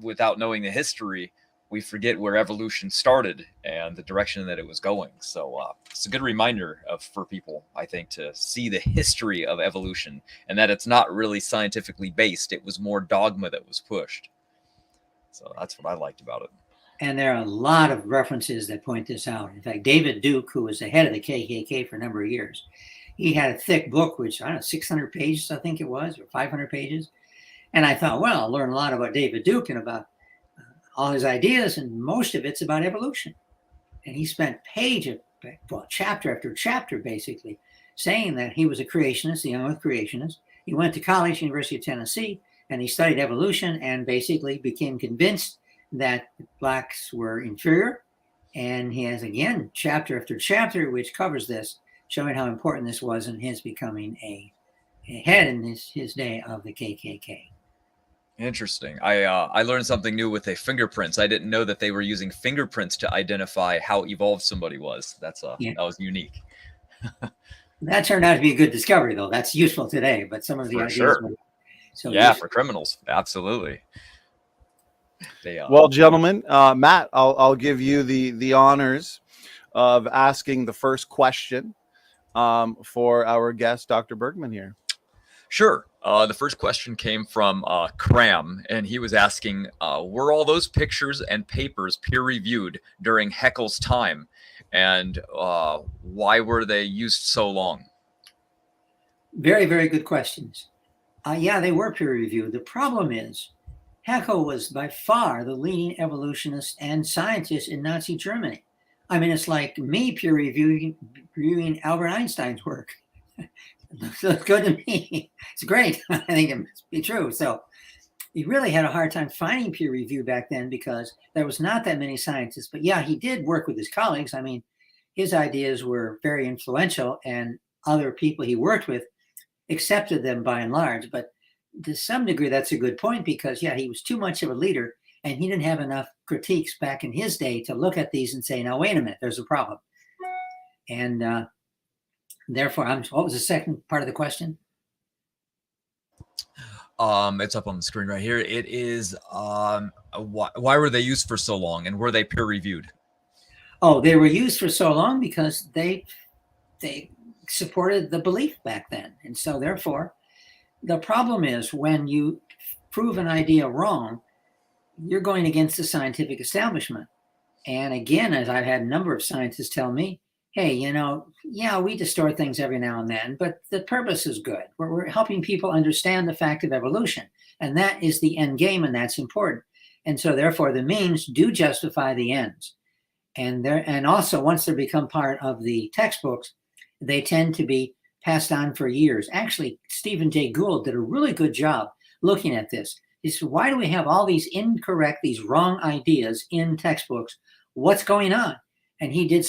without knowing the history, we forget where evolution started and the direction that it was going. So it's a good reminder for people, I think, to see the history of evolution, and that it's not really scientifically based. It was more dogma that was pushed. So that's what I liked about it. And there are a lot of references that point this out. In fact, David Duke, who was the head of the KKK for a number of years, he had a thick book, which, I don't know, 600 pages, I think it was, or 500 pages. And I thought, well, I'll learn a lot about David Duke and about all his ideas, and most of it's about evolution. And he spent chapter after chapter, basically, saying that he was a creationist, the young earth creationist. He went to college, University of Tennessee, and he studied evolution and basically became convinced that blacks were inferior. And he has, again, chapter after chapter, which covers this, showing how important this was in his becoming a head in his day of the KKK. Interesting. I learned something new with fingerprints. I didn't know that they were using fingerprints to identify how evolved somebody was. That was unique. That turned out to be a good discovery, though. That's useful today, but some of the ideas sure. So yeah, for criminals, absolutely. Well, gentlemen, Matt, I'll give you the honors of asking the first question for our guest, Dr. Bergman here. Sure. The first question came from Cram, and he was asking, were all those pictures and papers peer-reviewed during Haeckel's time, and why were they used so long? Very, very good questions. Yeah, they were peer-reviewed. The problem is, Haeckel was by far the leading evolutionist and scientist in Nazi Germany. I mean, it's like me peer-reviewing Albert Einstein's work. Looks good to me. It's great. I think it must be true. So he really had a hard time finding peer review back then because there was not that many scientists. But yeah, he did work with his colleagues. I mean, his ideas were very influential, and other people he worked with accepted them by and large. But to some degree, that's a good point because, yeah, he was too much of a leader, and he didn't have enough critiques back in his day to look at these and say, now, wait a minute, there's a problem. And therefore, what was the second part of the question? It's up on the screen right here. It is, why were they used for so long, and were they peer-reviewed? Oh, they were used for so long because they supported the belief back then. And so therefore, the problem is when you prove an idea wrong, you're going against the scientific establishment. And again, as I've had a number of scientists tell me, hey, yeah, we distort things every now and then, but the purpose is good. We're helping people understand the fact of evolution, and that is the end game, and that's important. And so therefore the means do justify the ends. And also once they become part of the textbooks, they tend to be passed on for years. Actually, Stephen Jay Gould did a really good job looking at this. He said, why do we have all these incorrect, these wrong ideas in textbooks? What's going on? And he did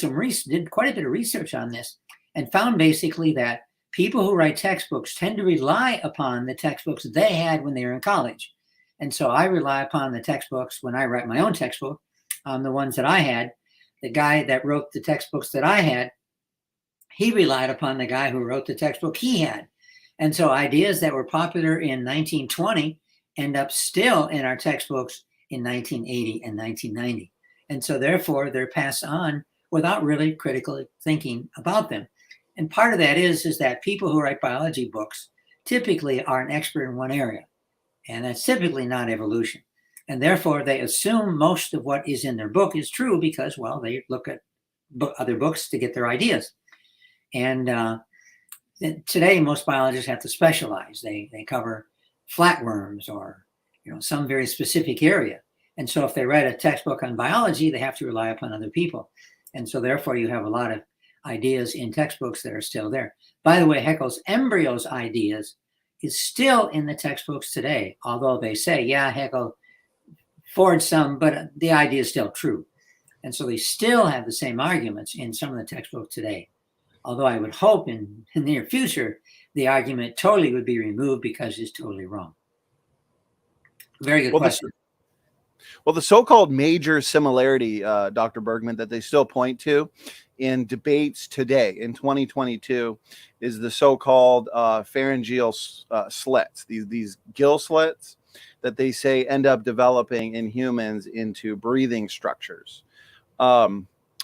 quite a bit of research on this and found basically that people who write textbooks tend to rely upon the textbooks they had when they were in college. And so I rely upon the textbooks when I write my own textbook, the ones that I had. The guy that wrote the textbooks that I had, he relied upon the guy who wrote the textbook he had. And so ideas that were popular in 1920 end up still in our textbooks in 1980 and 1990. And so therefore they're passed on without really critically thinking about them. And part of that is that people who write biology books typically are an expert in one area, and that's typically not evolution. And therefore they assume most of what is in their book is true because, well, they look at other books to get their ideas. And today most biologists have to specialize. They cover flatworms or some very specific area. And so if they write a textbook on biology, they have to rely upon other people. And so therefore you have a lot of ideas in textbooks that are still there. By the way, Haeckel's embryos ideas is still in the textbooks today, although they say, yeah, Haeckel forged some, but the idea is still true. And so they still have the same arguments in some of the textbooks today. Although I would hope in the near future, the argument totally would be removed because it's totally wrong. Very good question. Well, the so-called major similarity, Dr. Bergman, that they still point to in debates today in 2022 is the so-called pharyngeal slits, these gill slits that they say end up developing in humans into breathing structures.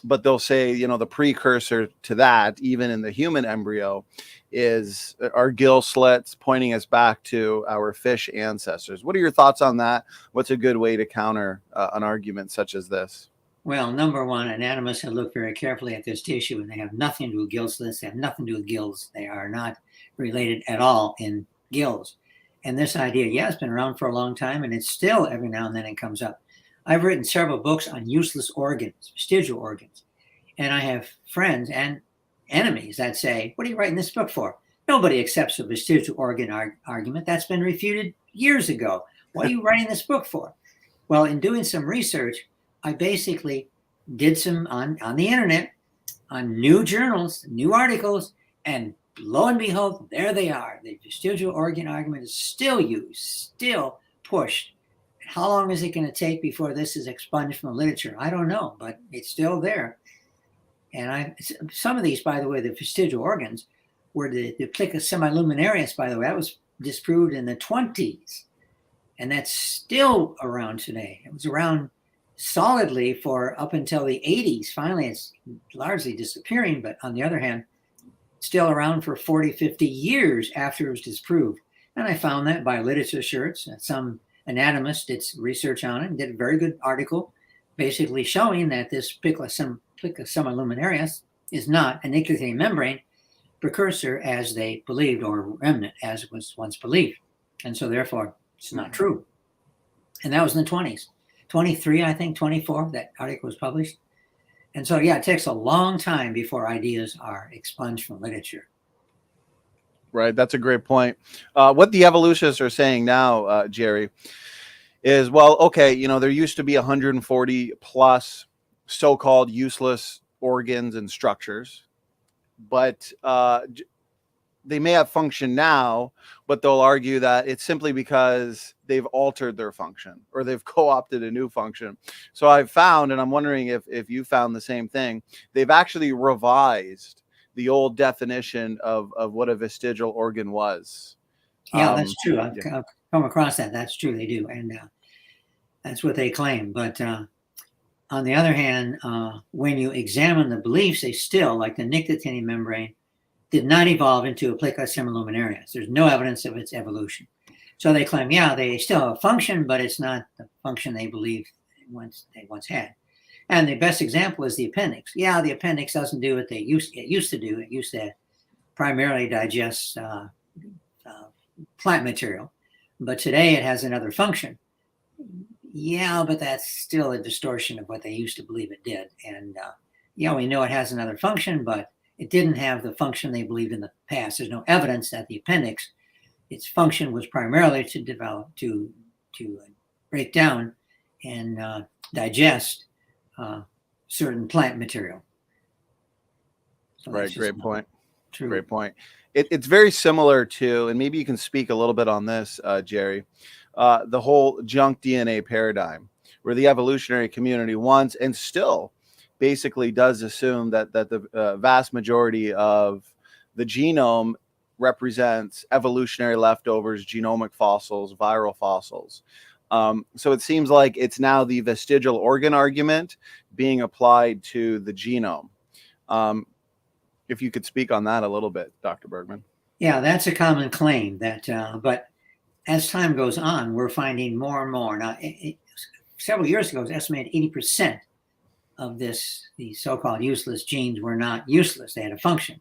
But they'll say, the precursor to that, even in the human embryo, is our gill slits, pointing us back to our fish ancestors. What are your thoughts on that? What's a good way to counter an argument such as this? Well, number one, anatomists have looked very carefully at this tissue, and they have nothing to do with gill slits. They have nothing to do with gills. They are not related at all in gills. And this idea, yeah, it's been around for a long time, and it's still every now and then it comes up. I've written several books on useless organs, vestigial organs. And I have friends and enemies that say, what are you writing this book for? Nobody accepts a vestigial organ argument. That's been refuted years ago. What are you writing this book for? Well, in doing some research, I basically did some on the internet, on new journals, new articles, and lo and behold, there they are. The vestigial organ argument is still used, still pushed. How long is it going to take before this is expunged from the literature? I don't know, but it's still there. And some of these, by the way, the vestigial organs were the Plicus semiluminarius, by the way, that was disproved in the 20s. And that's still around today. It was around solidly for up until the 80s. Finally, it's largely disappearing, but on the other hand, still around for 40, 50 years after it was disproved. And I found that by literature search. Some anatomist did research on it and did a very good article basically showing that this Plicus semiluminarius is not a nictitating membrane precursor as they believed, or remnant as it was once believed. And so therefore it's not true. And that was in the 20s. 23, I think, 24, that article was published. And so, yeah, it takes a long time before ideas are expunged from literature. Right. That's a great point. What the evolutionists are saying now, Jerry, is, well, okay, there used to be 140 plus so-called useless organs and structures, but they may have function now, but they'll argue that it's simply because they've altered their function or they've co-opted a new function. So I've found, and I'm wondering if you found the same thing, they've actually revised the old definition of what a vestigial organ was. Yeah, that's true. I've come across that. That's true. They do. And that's what they claim. But on the other hand, when you examine the beliefs, they still, like the nictitating membrane, did not evolve into a Plicus semiluminarius. There's no evidence of its evolution. So they claim, yeah, they still have a function, but it's not the function they believe they once had. And the best example is the appendix. Yeah, the appendix doesn't do what it used to do. It used to primarily digest plant material, but today it has another function. Yeah, but that's still a distortion of what they used to believe it did. And yeah, we know it has another function, but it didn't have the function they believed in the past. There's no evidence that the appendix, its function was primarily to develop, to break down and digest certain plant material. So right. Great point. True. Great point. It's very similar to, and maybe you can speak a little bit on this, Jerry, the whole junk DNA paradigm, where the evolutionary community wants and still basically does assume that the vast majority of the genome represents evolutionary leftovers, genomic fossils, viral fossils. So it seems like it's now the vestigial organ argument being applied to the genome. If you could speak on that a little bit, Dr. Bergman. Yeah, that's a common claim. That, but as time goes on, we're finding more and more. Now, several years ago, it was estimated 80% of these so-called useless genes were not useless. They had a function.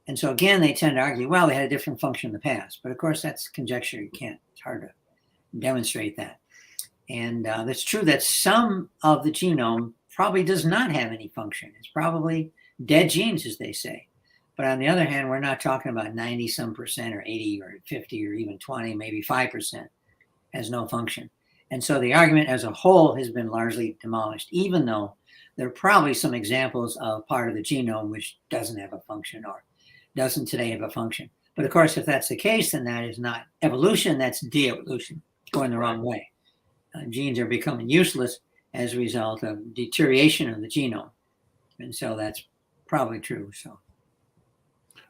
And so again, they tend to argue, well, they had a different function in the past. But of course, that's conjecture. It's hard to demonstrate that. And it's true that some of the genome probably does not have any function. It's probably dead genes, as they say. But on the other hand, we're not talking about 90-some% or 80 or 50 or even 20, maybe 5% has no function. And so the argument as a whole has been largely demolished, even though there are probably some examples of part of the genome which doesn't have a function or doesn't today have a function. But of course, if that's the case, then that is not evolution, that's de-evolution, going the wrong way. Genes are becoming useless as a result of deterioration of the genome. And so that's probably true. So,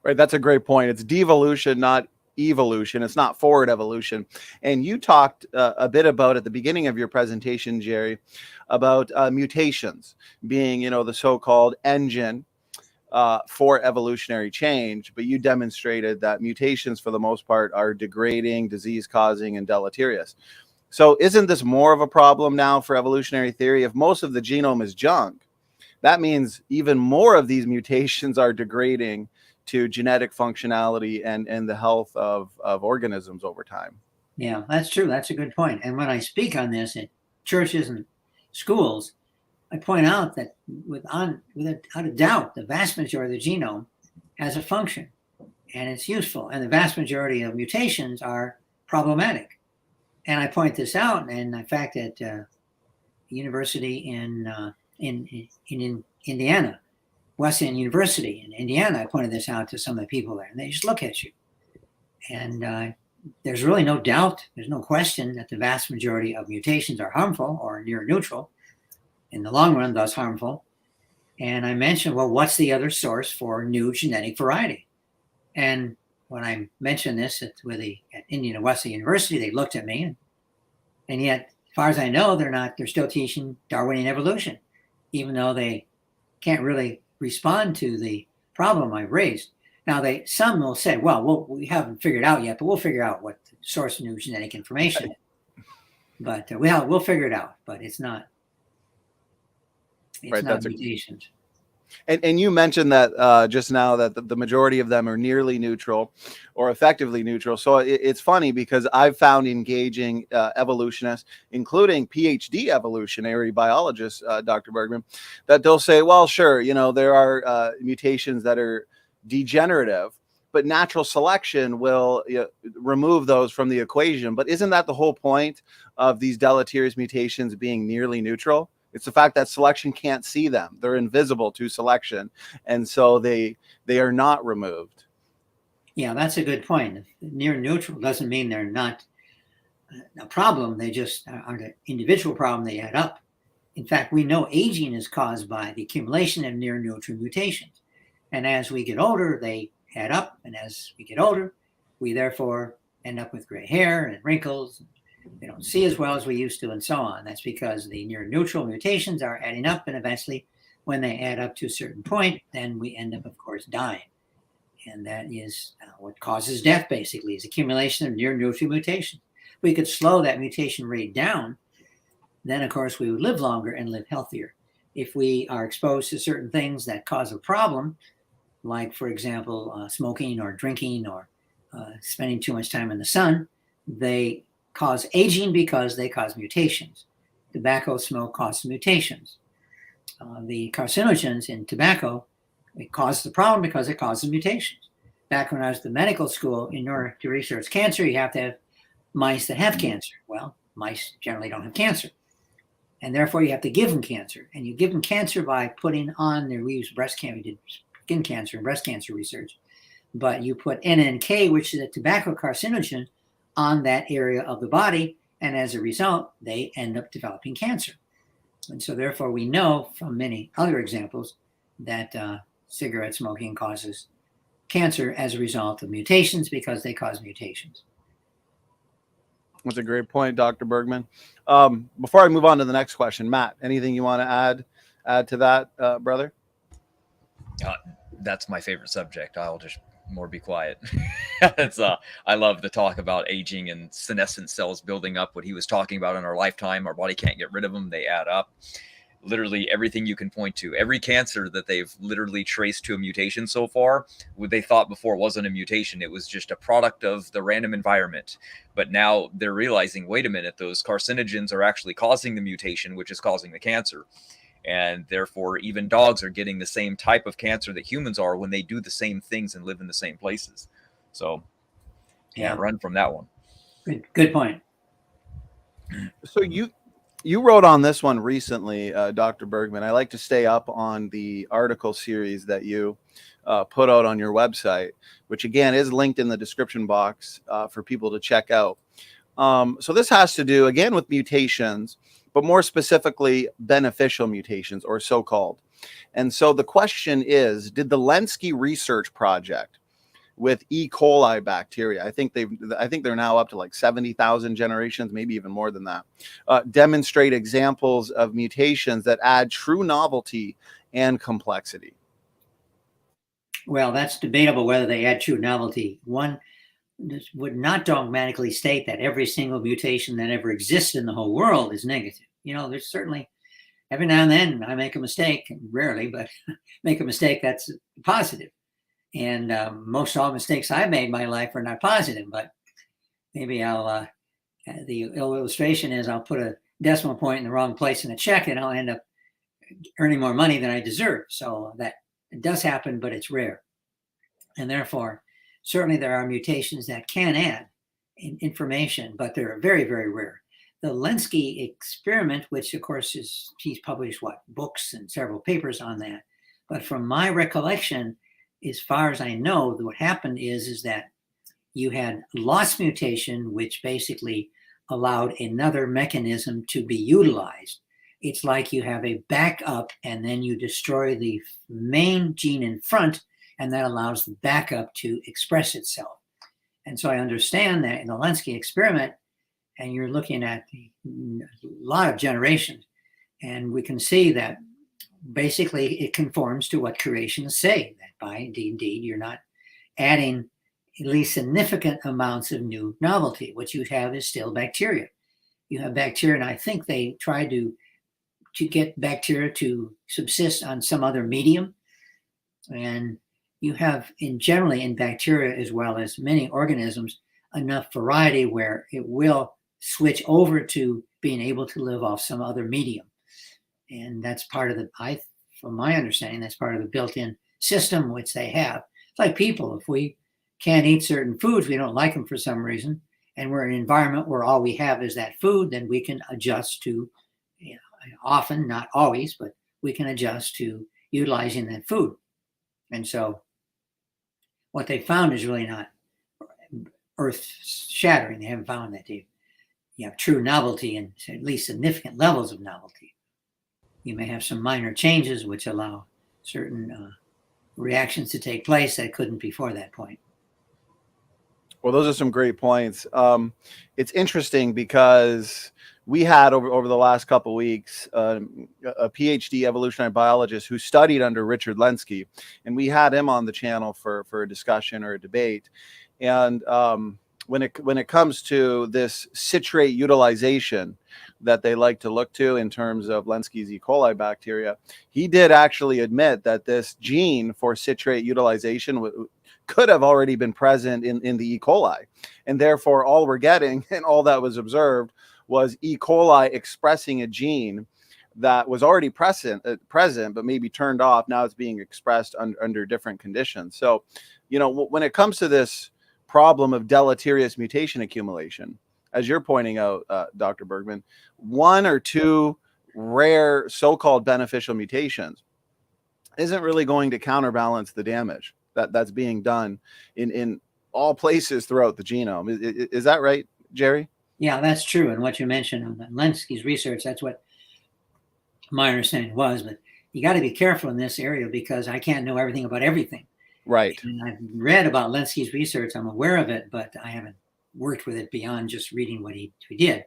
right, that's a great point. It's devolution, not evolution. It's not forward evolution. And you talked a bit about at the beginning of your presentation, Jerry, about mutations being, the so-called engine for evolutionary change. But you demonstrated that mutations, for the most part, are degrading, disease-causing, and deleterious. So isn't this more of a problem now for evolutionary theory? If most of the genome is junk, that means even more of these mutations are degrading to genetic functionality and the health of organisms over time. Yeah, that's true. That's a good point. And when I speak on this at churches and schools, I point out that without a doubt, the vast majority of the genome has a function and it's useful. And the vast majority of mutations are problematic. And I point this out, and in fact, at university in Indiana, Wesleyan University in Indiana, I pointed this out to some of the people there, and they just look at you. And there's really no doubt, there's no question that the vast majority of mutations are harmful or near neutral, in the long run, thus harmful. And I mentioned, well, what's the other source for new genetic variety? And when I mentioned this at Indiana Wesleyan University, they looked at me, and yet, as far as I know, they're still teaching Darwinian evolution, even though they can't really respond to the problem I've raised. Now, some will say, well, we haven't figured out yet, but we'll figure out what the source of new genetic information is. But we'll figure it out, but it's not. It's right, not mutations. And you mentioned that just now that the majority of them are nearly neutral or effectively neutral. So it's funny because I've found engaging evolutionists, including PhD evolutionary biologists, Dr. Bergman, that they'll say, well, sure, there are mutations that are degenerative, but natural selection will remove those from the equation. But isn't that the whole point of these deleterious mutations being nearly neutral? It's the fact that selection can't see them. They're invisible to selection. And so they are not removed. Yeah, that's a good point. Near neutral doesn't mean they're not a problem. They just aren't an individual problem. They add up. In fact, we know aging is caused by the accumulation of near neutral mutations. And as we get older, they add up. And as we get older, we therefore end up with gray hair and wrinkles. They don't see as well as we used to, and so on. That's because the near neutral mutations are adding up, and eventually, when they add up to a certain point, then we end up, of course, dying. And that is what causes death, basically, is accumulation of near neutral mutations. If we could slow that mutation rate down, then, of course, we would live longer and live healthier. if we are exposed to certain things that cause a problem, like, for example, smoking or drinking or spending too much time in the sun, they cause aging because they cause mutations. Tobacco smoke causes mutations. The carcinogens in tobacco, it causes the problem because it causes mutations. Back when I was at the medical school, in order to research cancer, you have to have mice that have cancer. Well, mice generally don't have cancer. And therefore, you have to give them cancer. And you give them cancer by putting on their, we use breast cancer, we did skin cancer and breast cancer research. But you put NNK, which is a tobacco carcinogen, on that area of the body. And as a result, they end up developing cancer. And so therefore, we know from many other examples that cigarette smoking causes cancer as a result of mutations because they cause mutations. That's a great point, Dr. Bergman. Before I move on to the next question, Matt, anything you want to add to that, brother? That's my favorite subject. I'll just more be quiet. I love the talk about aging and senescent cells building up. What he was talking about in our lifetime, our body can't get rid of them. They add up. Literally everything you can point to, every cancer that they've literally traced to a mutation so far, what they thought before wasn't a mutation. It was just a product of the random environment. But now they're realizing, wait a minute, those carcinogens are actually causing the mutation, which is causing the cancer. And therefore, even dogs are getting the same type of cancer that humans are when they do the same things and live in the same places. So can't run from that one. Good point. So you wrote on this one recently, Dr. Bergman. I like to stay up on the article series that you put out on your website, which again is linked in the description box for people to check out. So this has to do again with mutations, but more specifically beneficial mutations, or so-called. And so the question is, did the Lenski research project with E. coli bacteria, I think they're now up to like 70,000 generations, maybe even more than that, demonstrate examples of mutations that add true novelty and complexity? Well, that's debatable whether they add true novelty. One would not dogmatically state that every single mutation that ever exists in the whole world is negative. You know, there's certainly, every now and then I make a mistake, rarely, but make a mistake that's positive. And most all the mistakes I've made in my life are not positive, but maybe I'll, the illustration is I'll put a decimal point in the wrong place in a check and I'll end up earning more money than I deserve. So that it does happen, but it's rare. And therefore, certainly there are mutations that can add information, but they're very, very rare. The Lenski experiment, which of course he's published books and several papers on that. But from my recollection, as far as I know, what happened is that you had loss mutation, which basically allowed another mechanism to be utilized. It's like you have a backup and then you destroy the main gene in front, and that allows the backup to express itself. And so I understand that in the Lenski experiment, and you're looking at a lot of generations, and we can see that basically it conforms to what creationists say, that by indeed you're not adding at least significant amounts of new novelty. What you have is still bacteria. You have bacteria, and I think they try to get bacteria to subsist on some other medium. And you have generally in bacteria, as well as many organisms, enough variety where it will switch over to being able to live off some other medium. And that's part of from my understanding, that's part of the built-in system which they have. It's like people, if we can't eat certain foods, we don't like them for some reason, and we're in an environment where all we have is that food, then we can adjust to, often, not always, but we can adjust to utilizing that food. And so what they found is really not earth-shattering. They haven't found that you have true novelty and at least significant levels of novelty. You may have some minor changes which allow certain reactions to take place that couldn't before that point. Well, those are some great points. It's interesting because we had over the last couple of weeks a PhD evolutionary biologist who studied under Richard Lenski, and we had him on the channel for a discussion or a debate. And when it comes to this citrate utilization that they like to look to in terms of Lenski's E. coli bacteria, he did actually admit that this gene for citrate utilization could have already been present in the E. coli, and therefore all we're getting and all that was observed was E. coli expressing a gene that was already present, but maybe turned off. Now it's being expressed under different conditions. So, when it comes to this problem of deleterious mutation accumulation, as you're pointing out, Dr. Bergman, one or two rare so-called beneficial mutations isn't really going to counterbalance the damage that's being done in all places throughout the genome. Is that right, Jerry? Yeah, that's true. And what you mentioned on Lenski's research, that's what my understanding was. But you got to be careful in this area because I can't know everything about everything. Right. And I've read about Lenski's research. I'm aware of it, but I haven't worked with it beyond just reading what he did.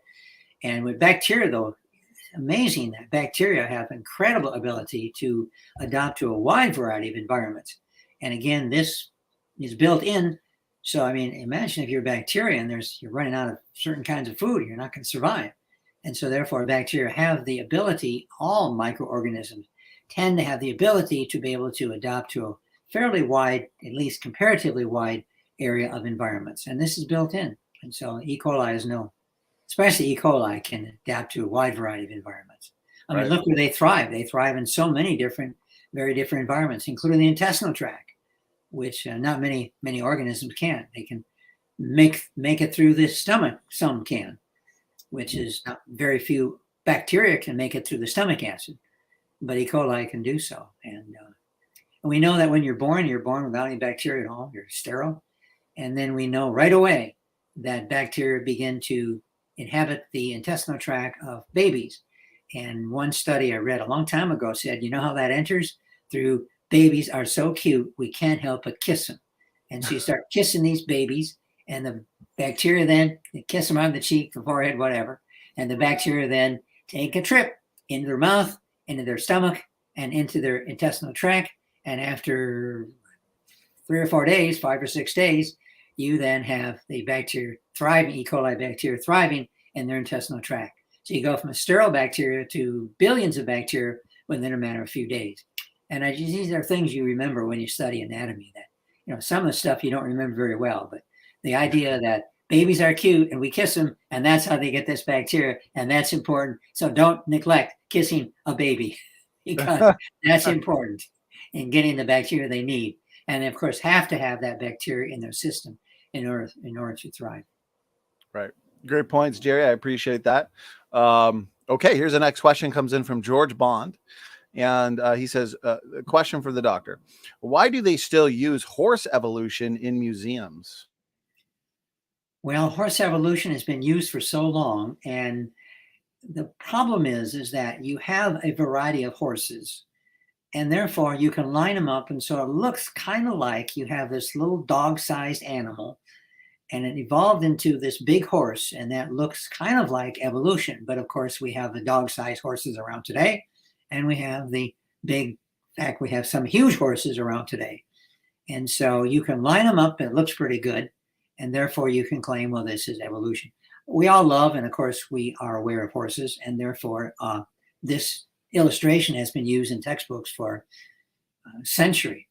And with bacteria, though, it's amazing that bacteria have incredible ability to adapt to a wide variety of environments. And again, this is built in. So, I mean, imagine if you're a bacteria and you're running out of certain kinds of food, you're not going to survive. And so therefore, bacteria have the ability, all microorganisms tend to have the ability to be able to adapt to a fairly wide, at least comparatively wide area of environments. And this is built in. And so E. coli is especially E. coli can adapt to a wide variety of environments. I mean, look where they thrive. They thrive in so many very different environments, including the intestinal tract, which not many organisms can. They can make it through the stomach. Some can, which is not very few bacteria can make it through the stomach acid, but E. coli can do so. And we know that when you're born without any bacteria at all. You're sterile. And then we know right away that bacteria begin to inhabit the intestinal tract of babies. And one study I read a long time ago said, you know how that enters? Through babies are so cute, we can't help but kiss them. And so you start kissing these babies, and the bacteria then kiss them on the cheek, the forehead, whatever. And the bacteria then take a trip into their mouth, into their stomach, and into their intestinal tract. And after 3 or 4 days, 5 or 6 days, you then have the bacteria thriving, E. coli bacteria thriving in their intestinal tract. So you go from a sterile bacteria to billions of bacteria within a matter of a few days. And these are things you remember when you study anatomy, that, some of the stuff you don't remember very well, but the idea that babies are cute and we kiss them and that's how they get this bacteria, and that's important. So don't neglect kissing a baby because that's important in getting the bacteria they need. And they, of course, have to have that bacteria in their system in order to thrive. Right. Great points, Jerry. I appreciate that. Okay, here's the next question, comes in from George Bond. And he says, a question for the doctor. Why do they still use horse evolution in museums? Well, horse evolution has been used for so long. And the problem is that you have a variety of horses. And therefore, you can line them up. And so it looks kind of like you have this little dog-sized animal. And it evolved into this big horse. And that looks kind of like evolution. But of course, we have the dog-sized horses around today. And we have we have some huge horses around today. And so you can line them up, it looks pretty good. And therefore you can claim, well, this is evolution. We all love, and of course we are aware of horses. And therefore this illustration has been used in textbooks for a century.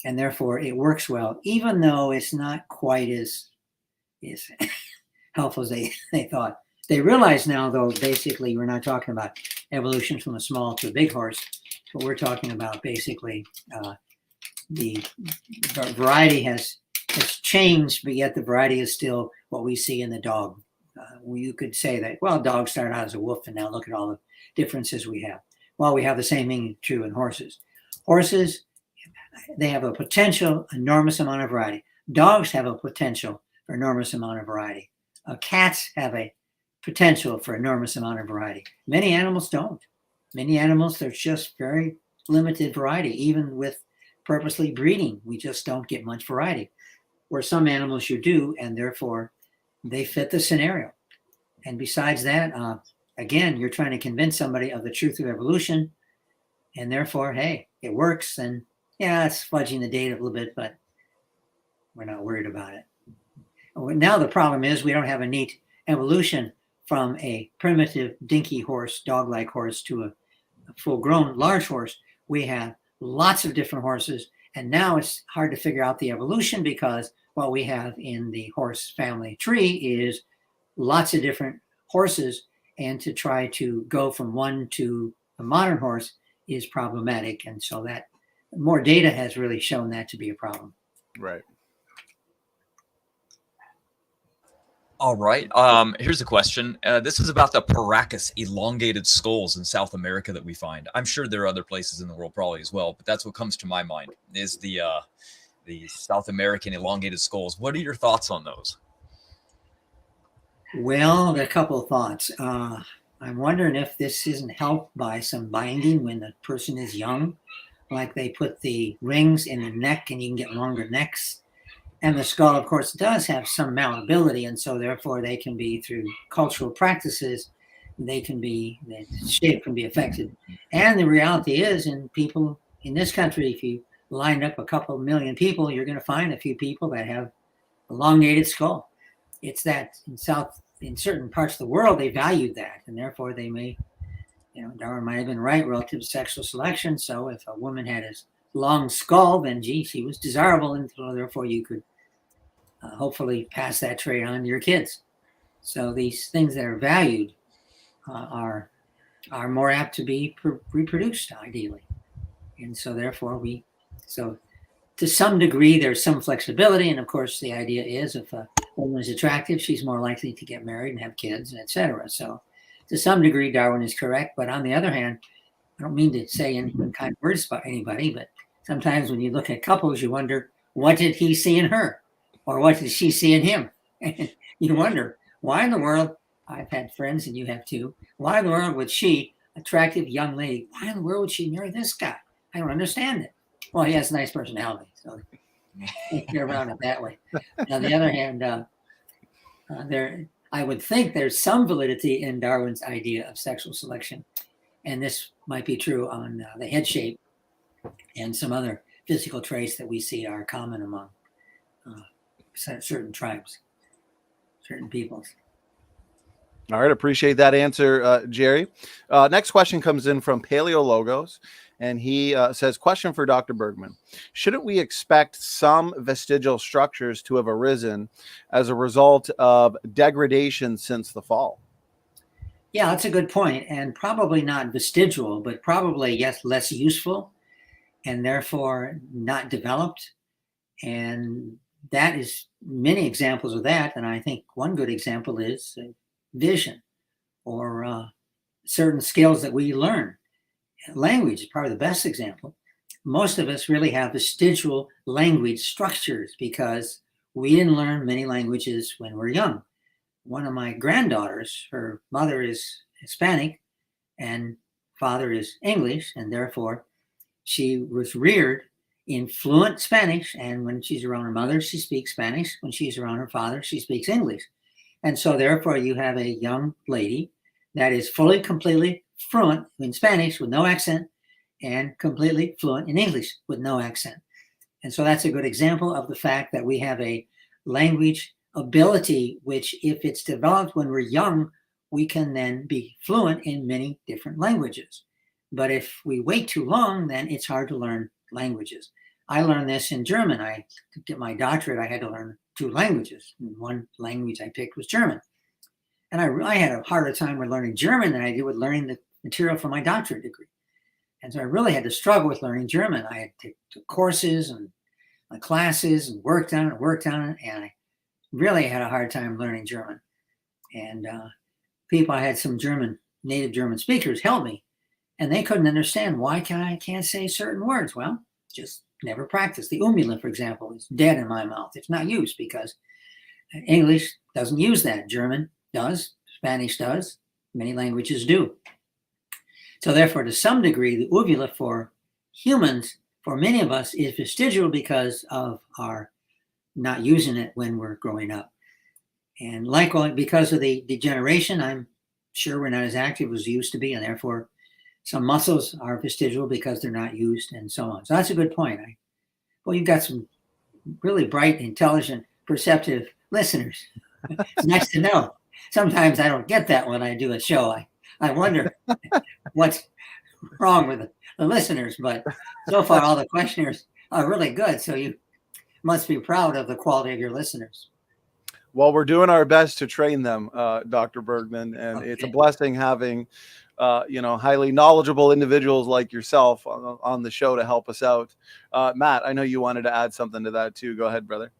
And therefore it works well, even though it's not quite as helpful as they thought. They realize now, though, basically we're not talking about evolution from a small to a big horse, but we're talking about basically the variety has changed, but yet the variety is still what we see in the dog. You could say that, well, dogs started out as a wolf, and now look at all the differences we have. Well, we have the same thing true in horses. Horses, they have a potential enormous amount of variety. Dogs have a potential for enormous amount of variety. Cats have a potential for enormous amount of variety. Many animals don't. Many animals, there's just very limited variety. Even with purposely breeding, we just don't get much variety. Where some animals you do, and therefore they fit the scenario. And besides that, again, you're trying to convince somebody of the truth of evolution, and therefore, hey, it works. And yeah, it's fudging the data a little bit, but we're not worried about it. Now the problem is we don't have a neat evolution from a primitive dinky horse, dog-like horse, to a full-grown large horse. We have lots of different horses, and now it's hard to figure out the evolution because what we have in the horse family tree is lots of different horses, and to try to go from one to a modern horse is problematic. And so that more data has really shown that to be a problem. Right. All right. Here's a question. This is about the Paracas elongated skulls in South America that we find. I'm sure there are other places in the world probably as well, but that's what comes to my mind is the South American elongated skulls. What are your thoughts on those? Well, a couple of thoughts. I'm wondering if this isn't helped by some binding when the person is young, like they put the rings in the neck and you can get longer necks. And the skull, of course, does have some malleability, and so therefore they can be, through cultural practices, the shape can be affected. And the reality is, in people in this country, if you line up a couple million people, you're going to find a few people that have elongated skull. It's that in certain parts of the world, they valued that, and therefore they may, Darwin might have been right relative to sexual selection. So if a woman had a long skull, then she was desirable, and so therefore you could hopefully pass that trait on to your kids. So these things that are valued are more apt to be reproduced ideally, and so therefore so to some degree there's some flexibility. And of course the idea is if a woman is attractive, she's more likely to get married and have kids, and etc. So to some degree Darwin is correct, but on the other hand, I don't mean to say any kind of words about anybody, but sometimes when you look at couples, you wonder, what did he see in her? Or what did she see in him? And you wonder, why in the world, I've had friends and you have too, why in the world would she, attractive young lady, why in the world would she marry this guy? I don't understand it. Well, he has a nice personality, so get around it that way. On the other hand, I would think there's some validity in Darwin's idea of sexual selection. And this might be true on the head shape and some other physical traits that we see are common among certain tribes, certain peoples. All right. Appreciate that answer, Jerry. Next question comes in from Paleologos, and he says, question for Dr. Bergman. Shouldn't we expect some vestigial structures to have arisen as a result of degradation since the fall? Yeah, that's a good point, and probably not vestigial, but probably, yes, less useful and therefore not developed. And that is many examples of that. And I think one good example is vision or certain skills that we learn. Language is probably the best example. Most of us really have vestigial language structures because we didn't learn many languages when we're young. One of my granddaughters, her mother is Hispanic and father is English, and therefore she was reared in fluent Spanish. And when she's around her mother, she speaks Spanish. When she's around her father, she speaks English. And so therefore you have a young lady that is fully, completely fluent in Spanish with no accent and completely fluent in English with no accent. And so that's a good example of the fact that we have a language ability, which if it's developed when we're young, we can then be fluent in many different languages. But if we wait too long, then it's hard to learn languages. I learned this in German. To get my doctorate, I had to learn 2 languages. And one language I picked was German. And I had a harder time with learning German than I did with learning the material for my doctorate degree. And so I really had to struggle with learning German. I had to take courses and classes and worked on it, and I really had a hard time learning German. And I had some native German speakers help me, and they couldn't understand why I can't say certain words. Well, just never practiced. The umula, for example, is dead in my mouth. It's not used because English doesn't use that. German does, Spanish does, many languages do. So therefore, to some degree, the uvula for humans, for many of us, is vestigial because of our not using it when we're growing up. And likewise, because of the degeneration, I'm sure we're not as active as we used to be, and therefore some muscles are vestigial because they're not used, and so on. So that's a good point. Well, you've got some really bright, intelligent, perceptive listeners. It's nice to know. Sometimes I don't get that when I do a show. I wonder what's wrong with the listeners, but so far all the questioners are really good. So you must be proud of the quality of your listeners. Well, we're doing our best to train them, Dr. Bergman, and Okay. it's a blessing having, highly knowledgeable individuals like yourself on the show to help us out. Matt, I know you wanted to add something to that too. Go ahead, brother.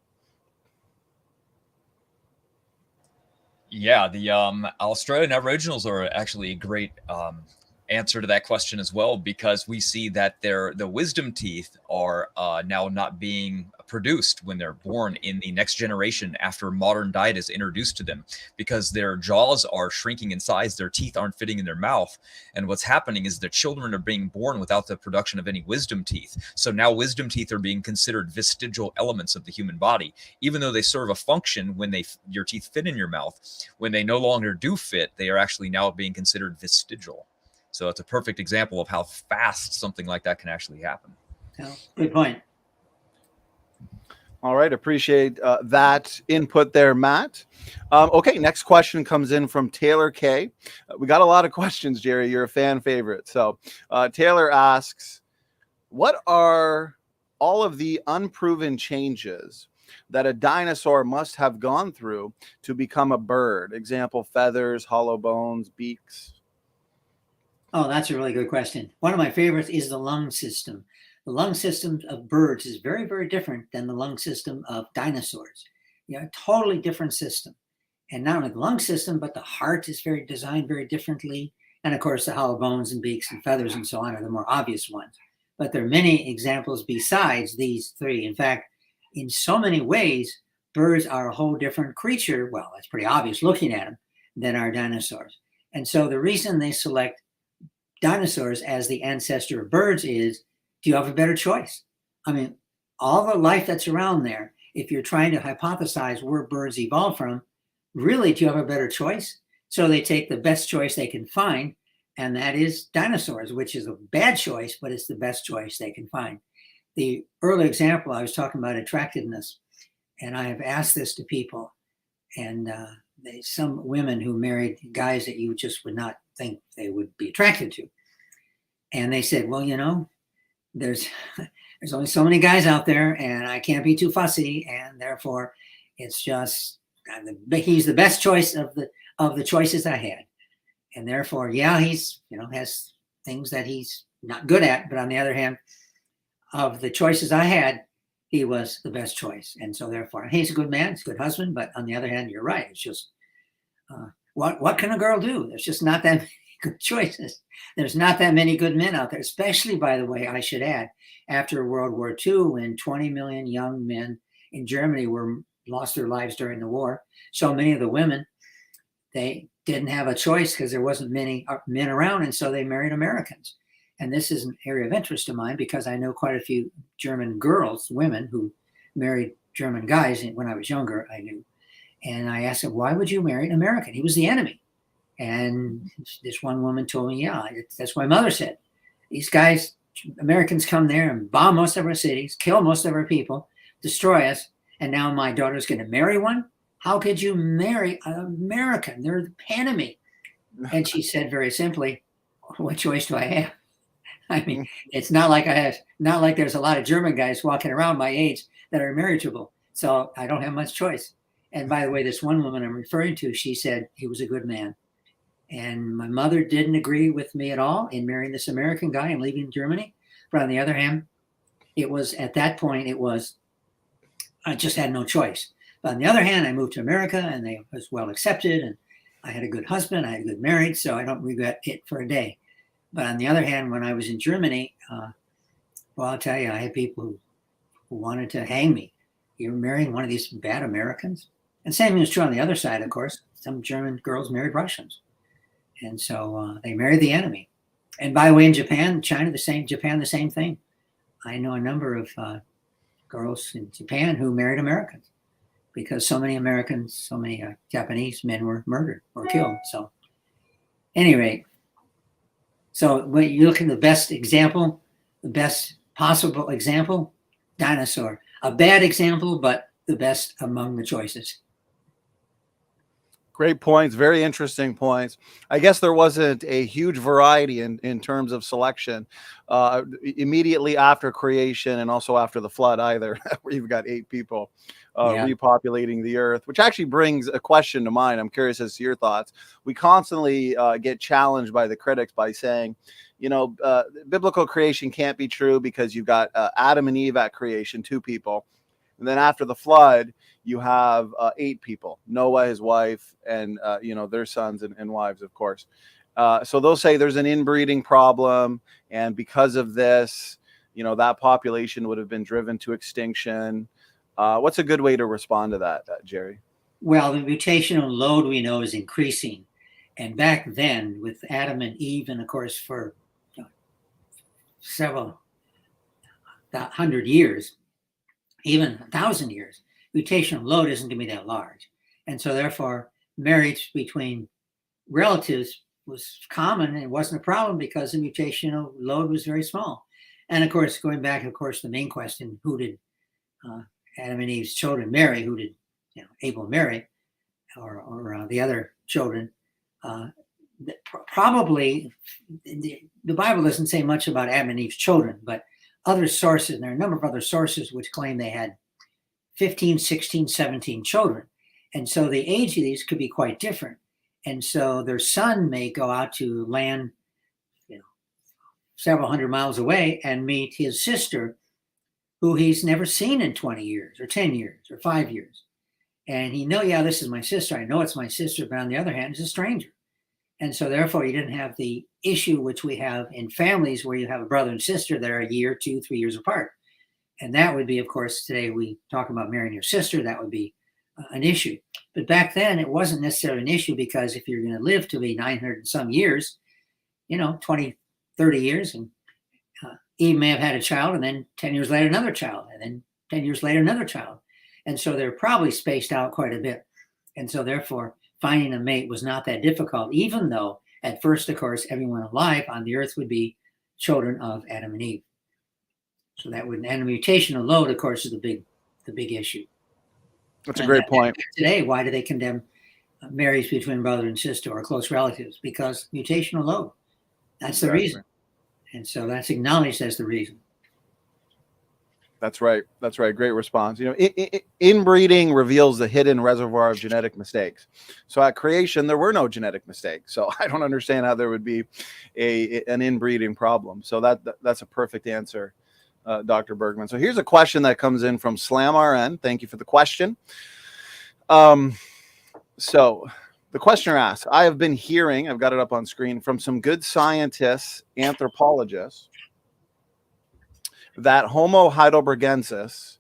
Yeah, the Australian Aboriginals are actually a great answer to that question as well, because we see that the wisdom teeth are now not being produced when they're born in the next generation after modern diet is introduced to them, because their jaws are shrinking in size, their teeth aren't fitting in their mouth, and what's happening is the children are being born without the production of any wisdom teeth. So now wisdom teeth are being considered vestigial elements of the human body, even though they serve a function when your teeth fit in your mouth. When they no longer do fit, they are actually now being considered vestigial. So it's a perfect example of how fast something like that can actually happen. Oh, good point. All right. Appreciate that input there, Matt. Okay. Next question comes in from Taylor K. We got a lot of questions, Jerry. You're a fan favorite. So Taylor asks, what are all of the unproven changes that a dinosaur must have gone through to become a bird? Example, feathers, hollow bones, beaks. Oh, that's a really good question. One of my favorites is the lung system. The lung system of birds is very, very different than the lung system of dinosaurs. A totally different system. And not only the lung system, but the heart is designed very differently. And of course, the hollow bones and beaks and feathers and so on are the more obvious ones. But there are many examples besides these three. In fact, in so many ways, birds are a whole different creature. Well, that's pretty obvious looking at them than our dinosaurs. And so the reason they select dinosaurs as the ancestor of birds is, do you have a better choice? I mean, all the life that's around there, if you're trying to hypothesize where birds evolved from, really, do you have a better choice? So they take the best choice they can find, and that is dinosaurs, which is a bad choice, but it's the best choice they can find. The early example, I was talking about attractiveness, and I have asked this to people, and some women who married guys that you just would not think they would be attracted to. And they said, well, there's only so many guys out there, and I can't be too fussy, and therefore it's just he's the best choice of the choices I had. And therefore, yeah, he's has things that he's not good at, but on the other hand, of the choices I had, he was the best choice. And so therefore, he's a good man, he's a good husband, but on the other hand, you're right. It's just what can a girl do? There's just not that many good choices. There's not that many good men out there, especially, by the way, I should add, after World War II, when 20 million young men in Germany lost their lives during the war. So many of the women, they didn't have a choice because there wasn't many men around, and so they married Americans. And this is an area of interest of mine because I know quite a few German girls, women who married German guys. And when I was younger, I knew. And I asked him, why would you marry an American? He was the enemy. And this one woman told me, yeah, that's what my mother said. These guys, Americans come there and bomb most of our cities, kill most of our people, destroy us. And now my daughter's going to marry one? How could you marry an American? They're the enemy. And she said very simply, what choice do I have? I mean, it's not like there's a lot of German guys walking around my age that are marriageable. So I don't have much choice. And by the way, this one woman I'm referring to, she said he was a good man. And my mother didn't agree with me at all in marrying this American guy and leaving Germany. But on the other hand, it was at that point, I just had no choice. But on the other hand, I moved to America and they was well accepted. And I had a good husband, I had a good marriage, so I don't regret it for a day. But on the other hand, when I was in Germany, well, I'll tell you, I had people who wanted to hang me. You're marrying one of these bad Americans? And same was true on the other side, of course. Some German girls married Russians. And so they married the enemy. And by the way, in Japan, China, the same thing. I know a number of girls in Japan who married Americans because so many Americans, so many Japanese men were murdered or killed. So anyway, so when you look at the best example, the best possible example, dinosaur. A bad example, but the best among the choices. Great points. Very interesting points. I guess there wasn't a huge variety in terms of selection immediately after creation and also after the flood either, where you've got 8 people repopulating the earth, which actually brings a question to mind. I'm curious as to your thoughts. We constantly get challenged by the critics by saying, biblical creation can't be true because you've got Adam and Eve at creation, 2 people. And then after the flood, you have 8 people, Noah, his wife, and, their sons and wives, of course. So they'll say there's an inbreeding problem. And because of this, that population would have been driven to extinction. What's a good way to respond to that, Jerry? Well, the mutational load we know is increasing. And back then with Adam and Eve, and of course for several 100 years, even 1,000 years, mutational load isn't going to be that large. And so therefore, marriage between relatives was common and it wasn't a problem because the mutational load was very small. And of course, going back, the main question, who did Adam and Eve's children marry? Who did Abel marry? Or the other children? Probably, the Bible doesn't say much about Adam and Eve's children, but other sources, and there are a number of other sources which claim they had 15, 16, 17 children. And so the age of these could be quite different. And so their son may go out to land, several hundred miles away and meet his sister, who he's never seen in 20 years or 10 years or 5 years. And he know, this is my sister. I know it's my sister, but on the other hand, it's a stranger. And so therefore you didn't have the issue which we have in families where you have a brother and sister that are a year, 2, 3 years apart. And that would be, of course, today we talk about marrying your sister, that would be an issue. But back then it wasn't necessarily an issue because if you're going to live to be 900 and some years, 20, 30 years, and Eve may have had a child and then 10 years later another child, and then 10 years later another child. And so they're probably spaced out quite a bit. And so therefore finding a mate was not that difficult, even though at first, of course, everyone alive on the earth would be children of Adam and Eve. So that would, and the mutational load, of course, is the big issue. That's a great point. Today, why do they condemn marriage between brother and sister or close relatives? Because mutational load. That's the reason. And so that's acknowledged as the reason. That's right. Great response. Inbreeding reveals the hidden reservoir of genetic mistakes. So at creation, there were no genetic mistakes. So I don't understand how there would be an inbreeding problem. So that's a perfect answer, Dr. Bergman. So here's a question that comes in from SlamRN. Thank you for the question. So the questioner asks, I have been hearing, I've got it up on screen, from some good scientists, anthropologists, that Homo heidelbergensis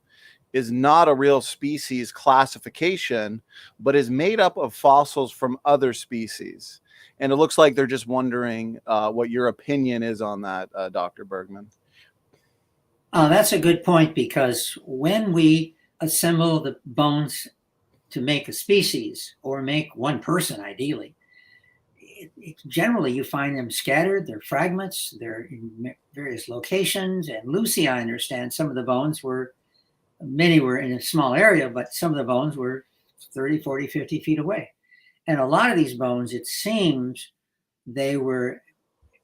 is not a real species classification, but is made up of fossils from other species. And it looks like they're just wondering what your opinion is on that, Dr. Bergman. That's a good point, because when we assemble the bones to make a species or make one person, ideally, generally you find them scattered, they're fragments, they're in various locations. And Lucy, I understand, some of the bones many were in a small area, but some of the bones were 30, 40, 50 feet away. And a lot of these bones, it seems, they were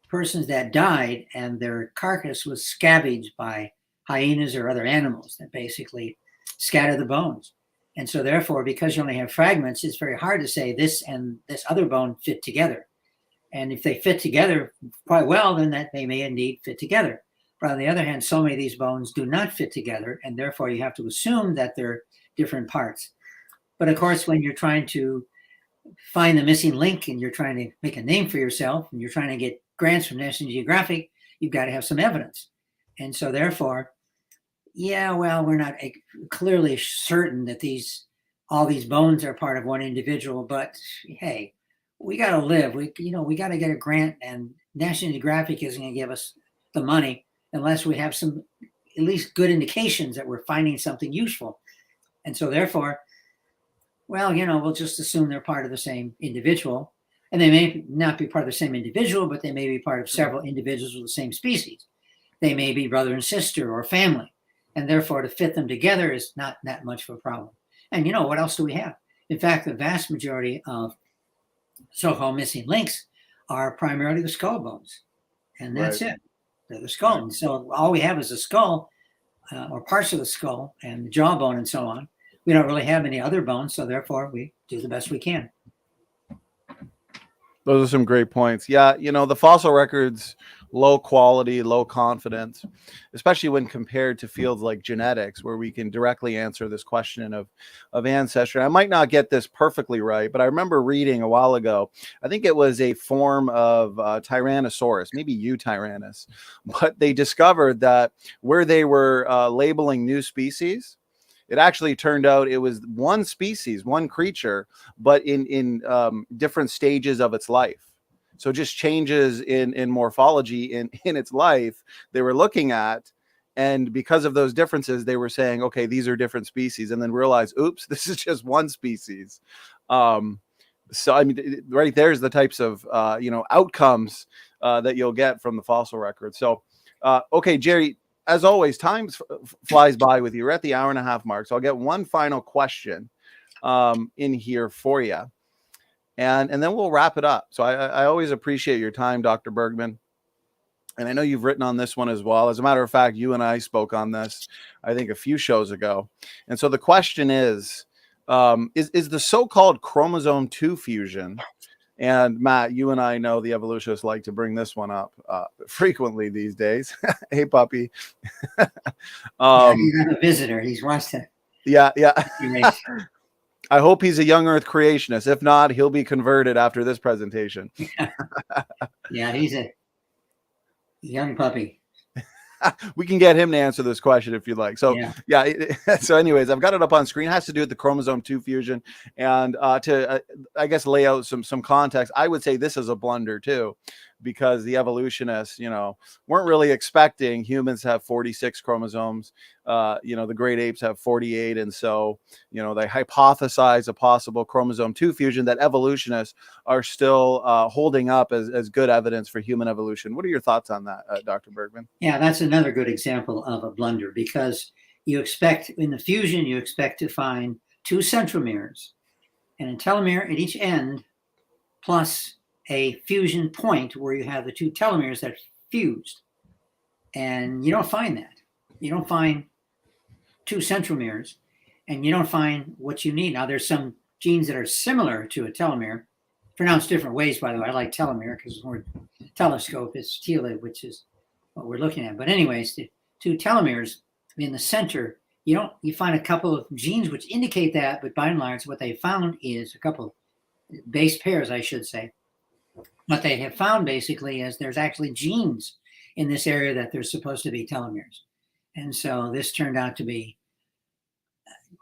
persons that died and their carcass was scavenged by hyenas or other animals that basically scatter the bones. And so therefore, because you only have fragments, it's very hard to say this and this other bone fit together. And if they fit together quite well, then that they may indeed fit together. But on the other hand, so many of these bones do not fit together, and therefore you have to assume that they're different parts. But of course, when you're trying to find the missing link and you're trying to make a name for yourself and you're trying to get grants from National Geographic, you've got to have some evidence. And so therefore, we're not clearly certain that all these bones are part of one individual, but hey, we got to live. We got to get a grant, and National Geographic isn't going to give us the money unless we have some at least good indications that we're finding something useful. And so therefore, we'll just assume they're part of the same individual. And they may not be part of the same individual, but they may be part of several individuals of the same species. They may be brother and sister or family. And therefore, to fit them together is not that much of a problem. And what else do we have? In fact, the vast majority of so-called missing links are primarily the skull bones, and that's Right. it. They're the skull. Right. And so all we have is a skull, or parts of the skull, and the jawbone, and so on. We don't really have any other bones, so therefore we do the best we can. Those are some great points. Yeah, the fossil records, low quality, low confidence, especially when compared to fields like genetics, where we can directly answer this question of ancestry. I might not get this perfectly right, but I remember reading a while ago, I think it was a form of Tyrannosaurus, maybe Eutyrannus, but they discovered that where they were labeling new species, it actually turned out it was one species, one creature, but in different stages of its life. So just changes in morphology in its life they were looking at. And because of those differences, they were saying, okay, these are different species, and then realize, oops, this is just one species. So, I mean, right there's the types of, outcomes that you'll get from the fossil record. So, okay, Jerry, as always, time flies by with you. We're at the 1.5 hour mark. So I'll get one final question in here for you. And then we'll wrap it up. So I always appreciate your time, Dr. Bergman. And I know you've written on this one as well. As a matter of fact, you and I spoke on this, I think, a few shows ago. And so the question is the so-called chromosome 2 fusion, and Matt, you and I know the evolutionists like to bring this one up frequently these days. Hey, puppy. Yeah, he's a visitor. He's wants to. Yeah. I hope he's a young Earth creationist. If not, he'll be converted after this presentation. Yeah, he's a young puppy. We can get him to answer this question if you'd like. So so anyways, I've got it up on screen. It has to do with the chromosome 2 fusion. And to I guess lay out some context, I would say this is a blunder too, because the evolutionists, weren't really expecting humans to have 46 chromosomes. The great apes have 48. And so, they hypothesize a possible chromosome 2 fusion that evolutionists are still holding up as good evidence for human evolution. What are your thoughts on that, Dr. Bergman? Yeah, that's another good example of a blunder, because you expect in the fusion, you expect to find 2 centromeres and a telomere at each end, plus a fusion point where you have the 2 telomeres that fused. And you don't find that. You don't find 2 centromeres, and you don't find what you need. Now, there's some genes that are similar to a telomere, pronounced different ways, by the way. I like telomere because the word telescope is tele, which is what we're looking at. But anyways, the 2 telomeres in the center, you find a couple of genes which indicate that, but by and large, what they found is a couple base pairs, I should say. What they have found basically is there's actually genes in this area that there's supposed to be telomeres. And so this turned out to be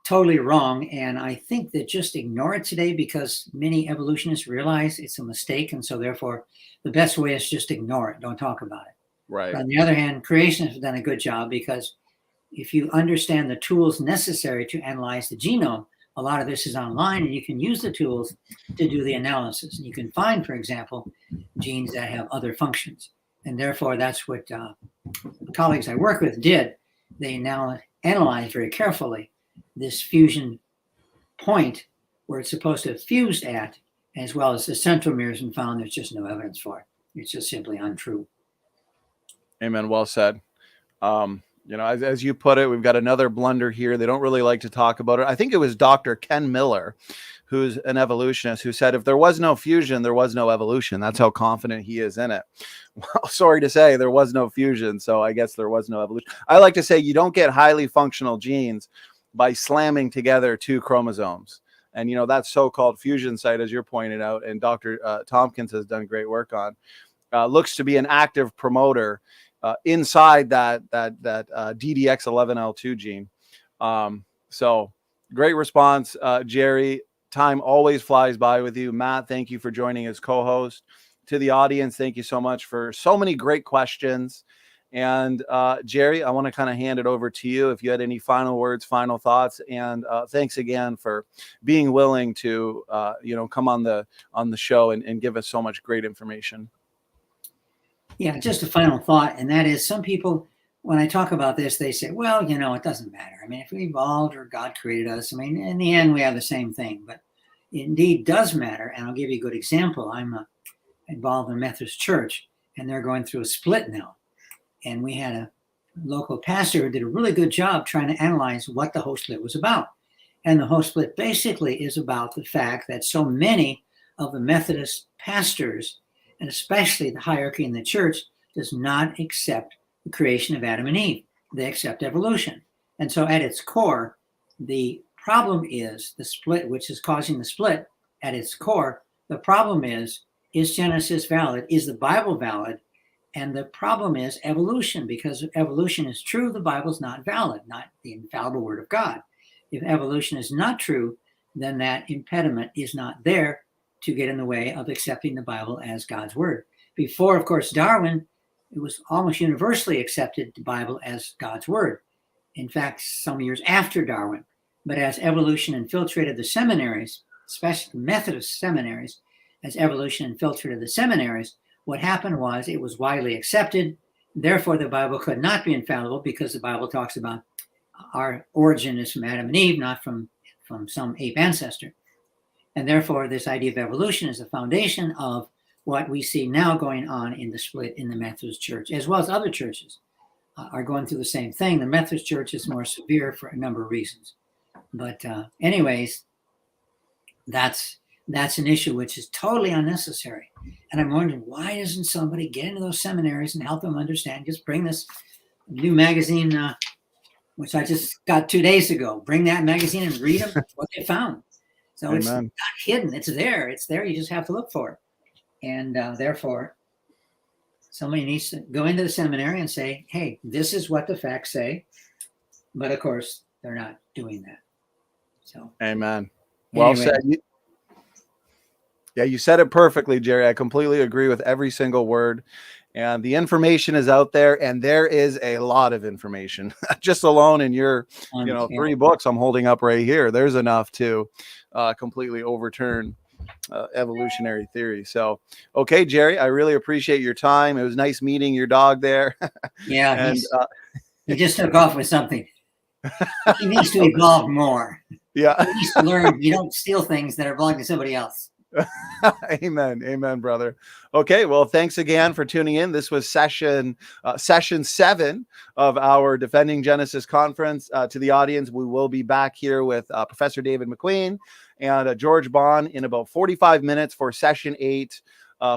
totally wrong. And I think that just ignore it today, because many evolutionists realize it's a mistake. And so therefore, the best way is just ignore it. Don't talk about it. Right. But on the other hand, creationists have done a good job, because if you understand the tools necessary to analyze the genome, a lot of this is online, and you can use the tools to do the analysis. And you can find, for example, genes that have other functions. And therefore, that's what the colleagues I work with did. They now analyze very carefully this fusion point where it's supposed to have fused at, as well as the centromeres, and found there's just no evidence for it. It's just simply untrue. Amen. Well said. As you put it, we've got another blunder here. They don't really like to talk about it. I think it was Dr. Ken Miller, who's an evolutionist, who said if there was no fusion, there was no evolution. That's how confident he is in it. Well, sorry to say, there was no fusion, so I guess there was no evolution. I like to say you don't get highly functional genes by slamming together 2 chromosomes. And, that so-called fusion site, as you're pointed out, and Dr. Tompkins has done great work on, looks to be an active promoter inside that DDX11L2 gene. So great response, Jerry. Time always flies by with you. Matt, thank you for joining as co-host. To the audience, thank you so much for so many great questions. And Jerry, I want to kind of hand it over to you if you had any final words, final thoughts. And thanks again for being willing to come on the show and give us so much great information. Yeah, just a final thought, and that is, some people, when I talk about this, they say, well, it doesn't matter. I mean, if we evolved or God created us, I mean, in the end, we have the same thing. But indeed does matter. And I'll give you a good example. I'm involved in a Methodist church, and they're going through a split now. And we had a local pastor who did a really good job trying to analyze what the whole split was about. And the whole split basically is about the fact that so many of the Methodist pastors, and especially the hierarchy in the church, does not accept the creation of Adam and Eve. They accept evolution. And so at its core, the problem is the split, which is causing the split. At its core, the problem is Genesis valid? Is the Bible valid? And the problem is evolution, because if evolution is true, the Bible's not valid, not the infallible word of God. If evolution is not true, then that impediment is not there to get in the way of accepting the Bible as God's word. Before, of course, Darwin, it was almost universally accepted the Bible as God's word. In fact, some years after Darwin. But as evolution infiltrated the seminaries, especially the Methodist seminaries, as evolution infiltrated the seminaries, what happened was it was widely accepted. Therefore, the Bible could not be infallible, because the Bible talks about our origin is from Adam and Eve, not from some ape ancestor. And therefore, this idea of evolution is the foundation of what we see now going on in the split in the Methodist Church, as well as other churches are going through the same thing. The Methodist Church is more severe for a number of reasons. But anyways, that's an issue which is totally unnecessary. And I'm wondering, why doesn't somebody get into those seminaries and help them understand? Just bring this new magazine, which I just got 2 days ago. Bring that magazine and read them, what they found. So Amen. It's not hidden. It's there. It's there. You just have to look for it. And therefore, somebody needs to go into the seminary and say, hey, this is what the facts say. But of course, they're not doing that. So, Amen. Well said. Yeah, you said it perfectly, Jerry. I completely agree with every single word. And the information is out there, and there is a lot of information. Just alone in your, 3 books I'm holding up right here, there's enough to completely overturn evolutionary theory. So, okay, Jerry, I really appreciate your time. It was nice meeting your dog there. Yeah, and he just took off with something. He needs to evolve more. Yeah, he needs to learn you don't steal things that are belonging to somebody else. Amen, brother. Okay, well, thanks again for tuning in. This was session 7 of our Defending Genesis conference. To the audience, we will be back here with Professor David McQueen and George Bond in about 45 minutes for session 8,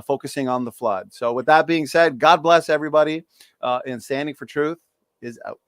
focusing on the flood. So with that being said, God bless everybody, and Standing for Truth is out.